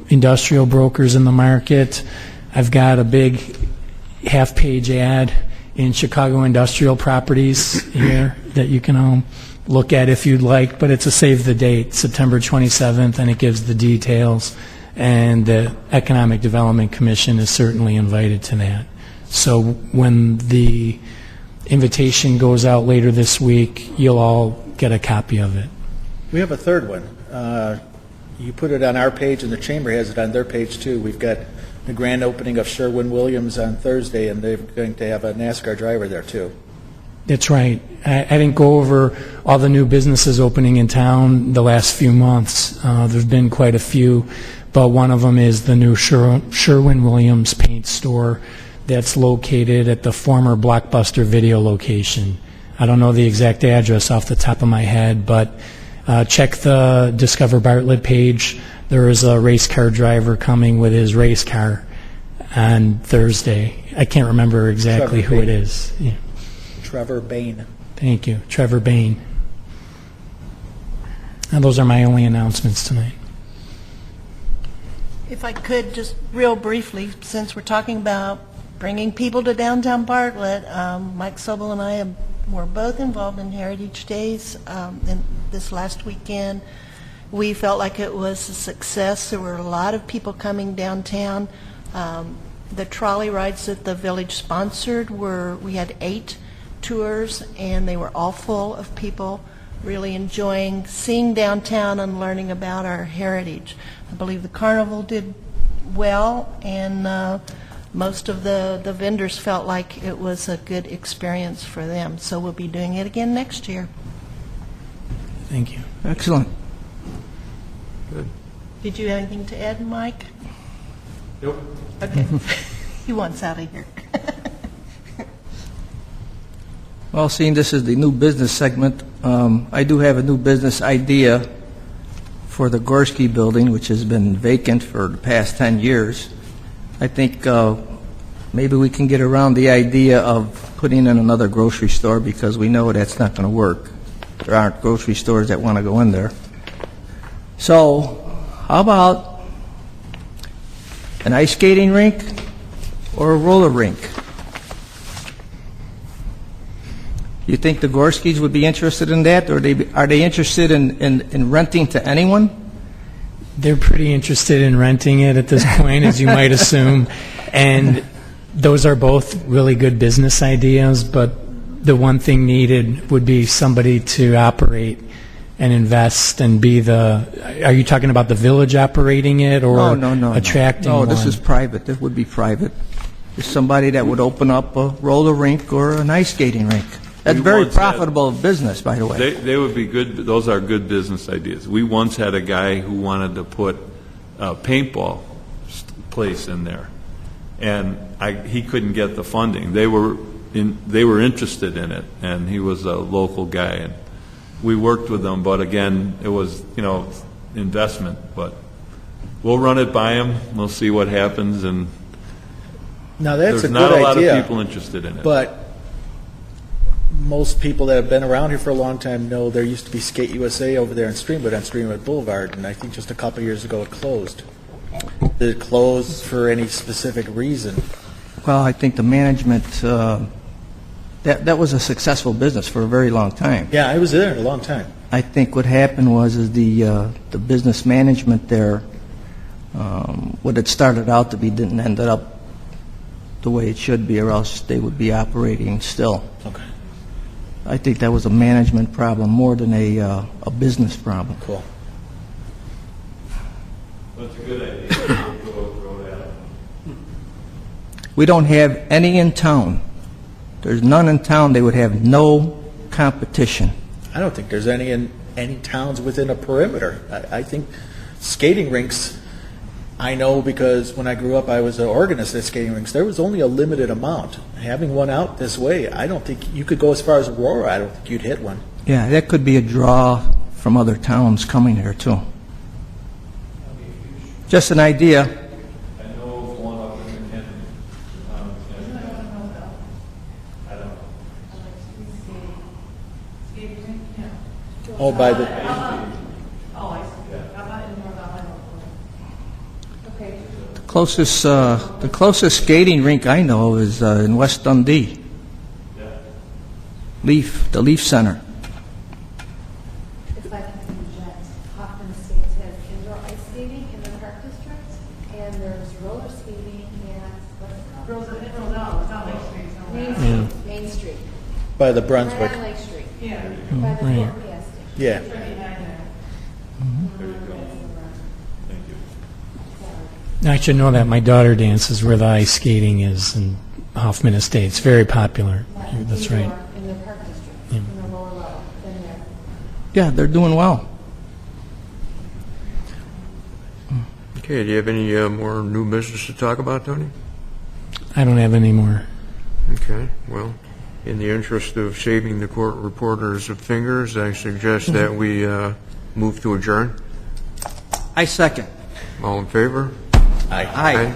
S2: industrial brokers in the market. I've got a big half-page ad in Chicago Industrial Properties here that you can look at if you'd like, but it's a save the date, September 27th, and it gives the details, and the Economic Development Commission is certainly invited to that. So when the invitation goes out later this week, you'll all get a copy of it.
S9: We have a third one. You put it on our page, and the Chamber has it on their page, too. We've got the grand opening of Sherwin-Williams on Thursday, and they're going to have a NASCAR driver there, too.
S2: That's right. I didn't go over all the new businesses opening in town the last few months. There's been quite a few, but one of them is the new Sherwin-Williams paint store that's located at the former Blockbuster Video location. I don't know the exact address off the top of my head, but check the Discover Bartlett page. There is a race car driver coming with his race car on Thursday. I can't remember exactly who it is. Yeah.
S9: Trevor Bain.
S2: Thank you, Trevor Bain. And those are my only announcements tonight.
S4: If I could, just real briefly, since we're talking about bringing people to downtown Bartlett, Mike Sobel and I were both involved in Heritage Days in this last weekend, We felt like it was a success. There were a lot of people coming downtown. The trolley rides that the village sponsored we had 8 tours, and they were all full of people really enjoying seeing downtown and learning about our heritage. I believe the carnival did well, and most of the vendors felt like it was a good experience for them. So we'll be doing it again next year.
S2: Thank you.
S6: Excellent.
S4: Did you have anything to add, Mike?
S5: Nope.
S4: Okay. He wants out of here.
S6: Well, seeing this is the new business segment, I do have a new business idea for the Gorski building, which has been vacant for the past 10 years. I think maybe we can get around the idea of putting in another grocery store, because we know that's not going to work. There aren't grocery stores that want to go in there. So, how about an ice skating rink or a roller rink? You think the Gorskis would be interested in that, or are they interested in renting to anyone?
S2: They're pretty interested in renting it at this point, as you might assume. And those are both really good business ideas, but the one thing needed would be somebody to operate and invest and be are you talking about the village operating it, or attracting
S6: No,
S2: one?
S6: this is private. This would be private. It's somebody that would open up a roller rink or an ice skating rink. That's
S3: We
S6: very
S3: once had-
S6: profitable business, by the way.
S3: They would be good, those are good business ideas. We once had a guy who wanted to put a paintball place in there, and he couldn't get the funding. They were interested in it, and he was a local guy, and we worked with them, but again, it was, investment, but we'll run it by him, we'll see what happens, and
S9: Now, that's
S3: there's
S9: a
S3: not
S9: good
S3: a lot
S9: idea,
S3: of people interested in it.
S9: but most people that have been around here for a long time know there used to be Skate USA over there on Streamwood Boulevard, and I think just a couple of years ago it closed. Did it close for any specific reason?
S6: Well, I think the management, that was a successful business for a very long time.
S9: Yeah, I was there a long time.
S6: I think what happened was the business management there, what it started out to be didn't end up the way it should be, or else they would be operating still.
S9: Okay,
S6: I think that was a management problem more than a business problem.
S9: cool.
S3: That's a good idea. Throw that out.
S6: We don't have any in town. There's none in town. They would have no competition.
S9: I don't think there's any in any towns within a perimeter. I think skating rinks, I know because when I grew up I was an organist at skating rinks. There was only a limited amount. Having one out this way, I don't think you could go as far as Aurora. I don't think you'd hit one.
S6: Yeah, that could be a draw from other towns coming here, too. Just an idea.
S3: I know of one up in Kenton. I don't know.
S9: Oh, by the,
S7: Oh, I see. How about in North Island? Okay.
S6: The closest skating rink I know is in West Dundee. The Leaf Center.
S12: If I can interject, Hoffman Estates has indoor ice skating in the Park District, and there's roller skating at, what's it called?
S7: It's not Lake Street, it's not
S12: Main
S7: Lake
S12: Street, Main Street.
S9: by the
S12: Right
S9: Brunswick.
S12: on Lake Street.
S7: Yeah.
S12: By the
S2: right.
S12: Fort gas station.
S9: Yeah.
S7: Right behind there.
S2: I should know that. My daughter dances where the ice skating is in Hoffman Estates. Very popular. That's right.
S12: Indoor in the Park District, in the lower level, in there.
S6: Yeah, they're doing well.
S1: Okay, do you have any more new business to talk about, Tony?
S2: I don't have any more.
S1: Okay, well, in the interest of saving the court reporters of fingers, I suggest that we move to adjourn.
S6: I second.
S1: All in favor?
S6: Aye.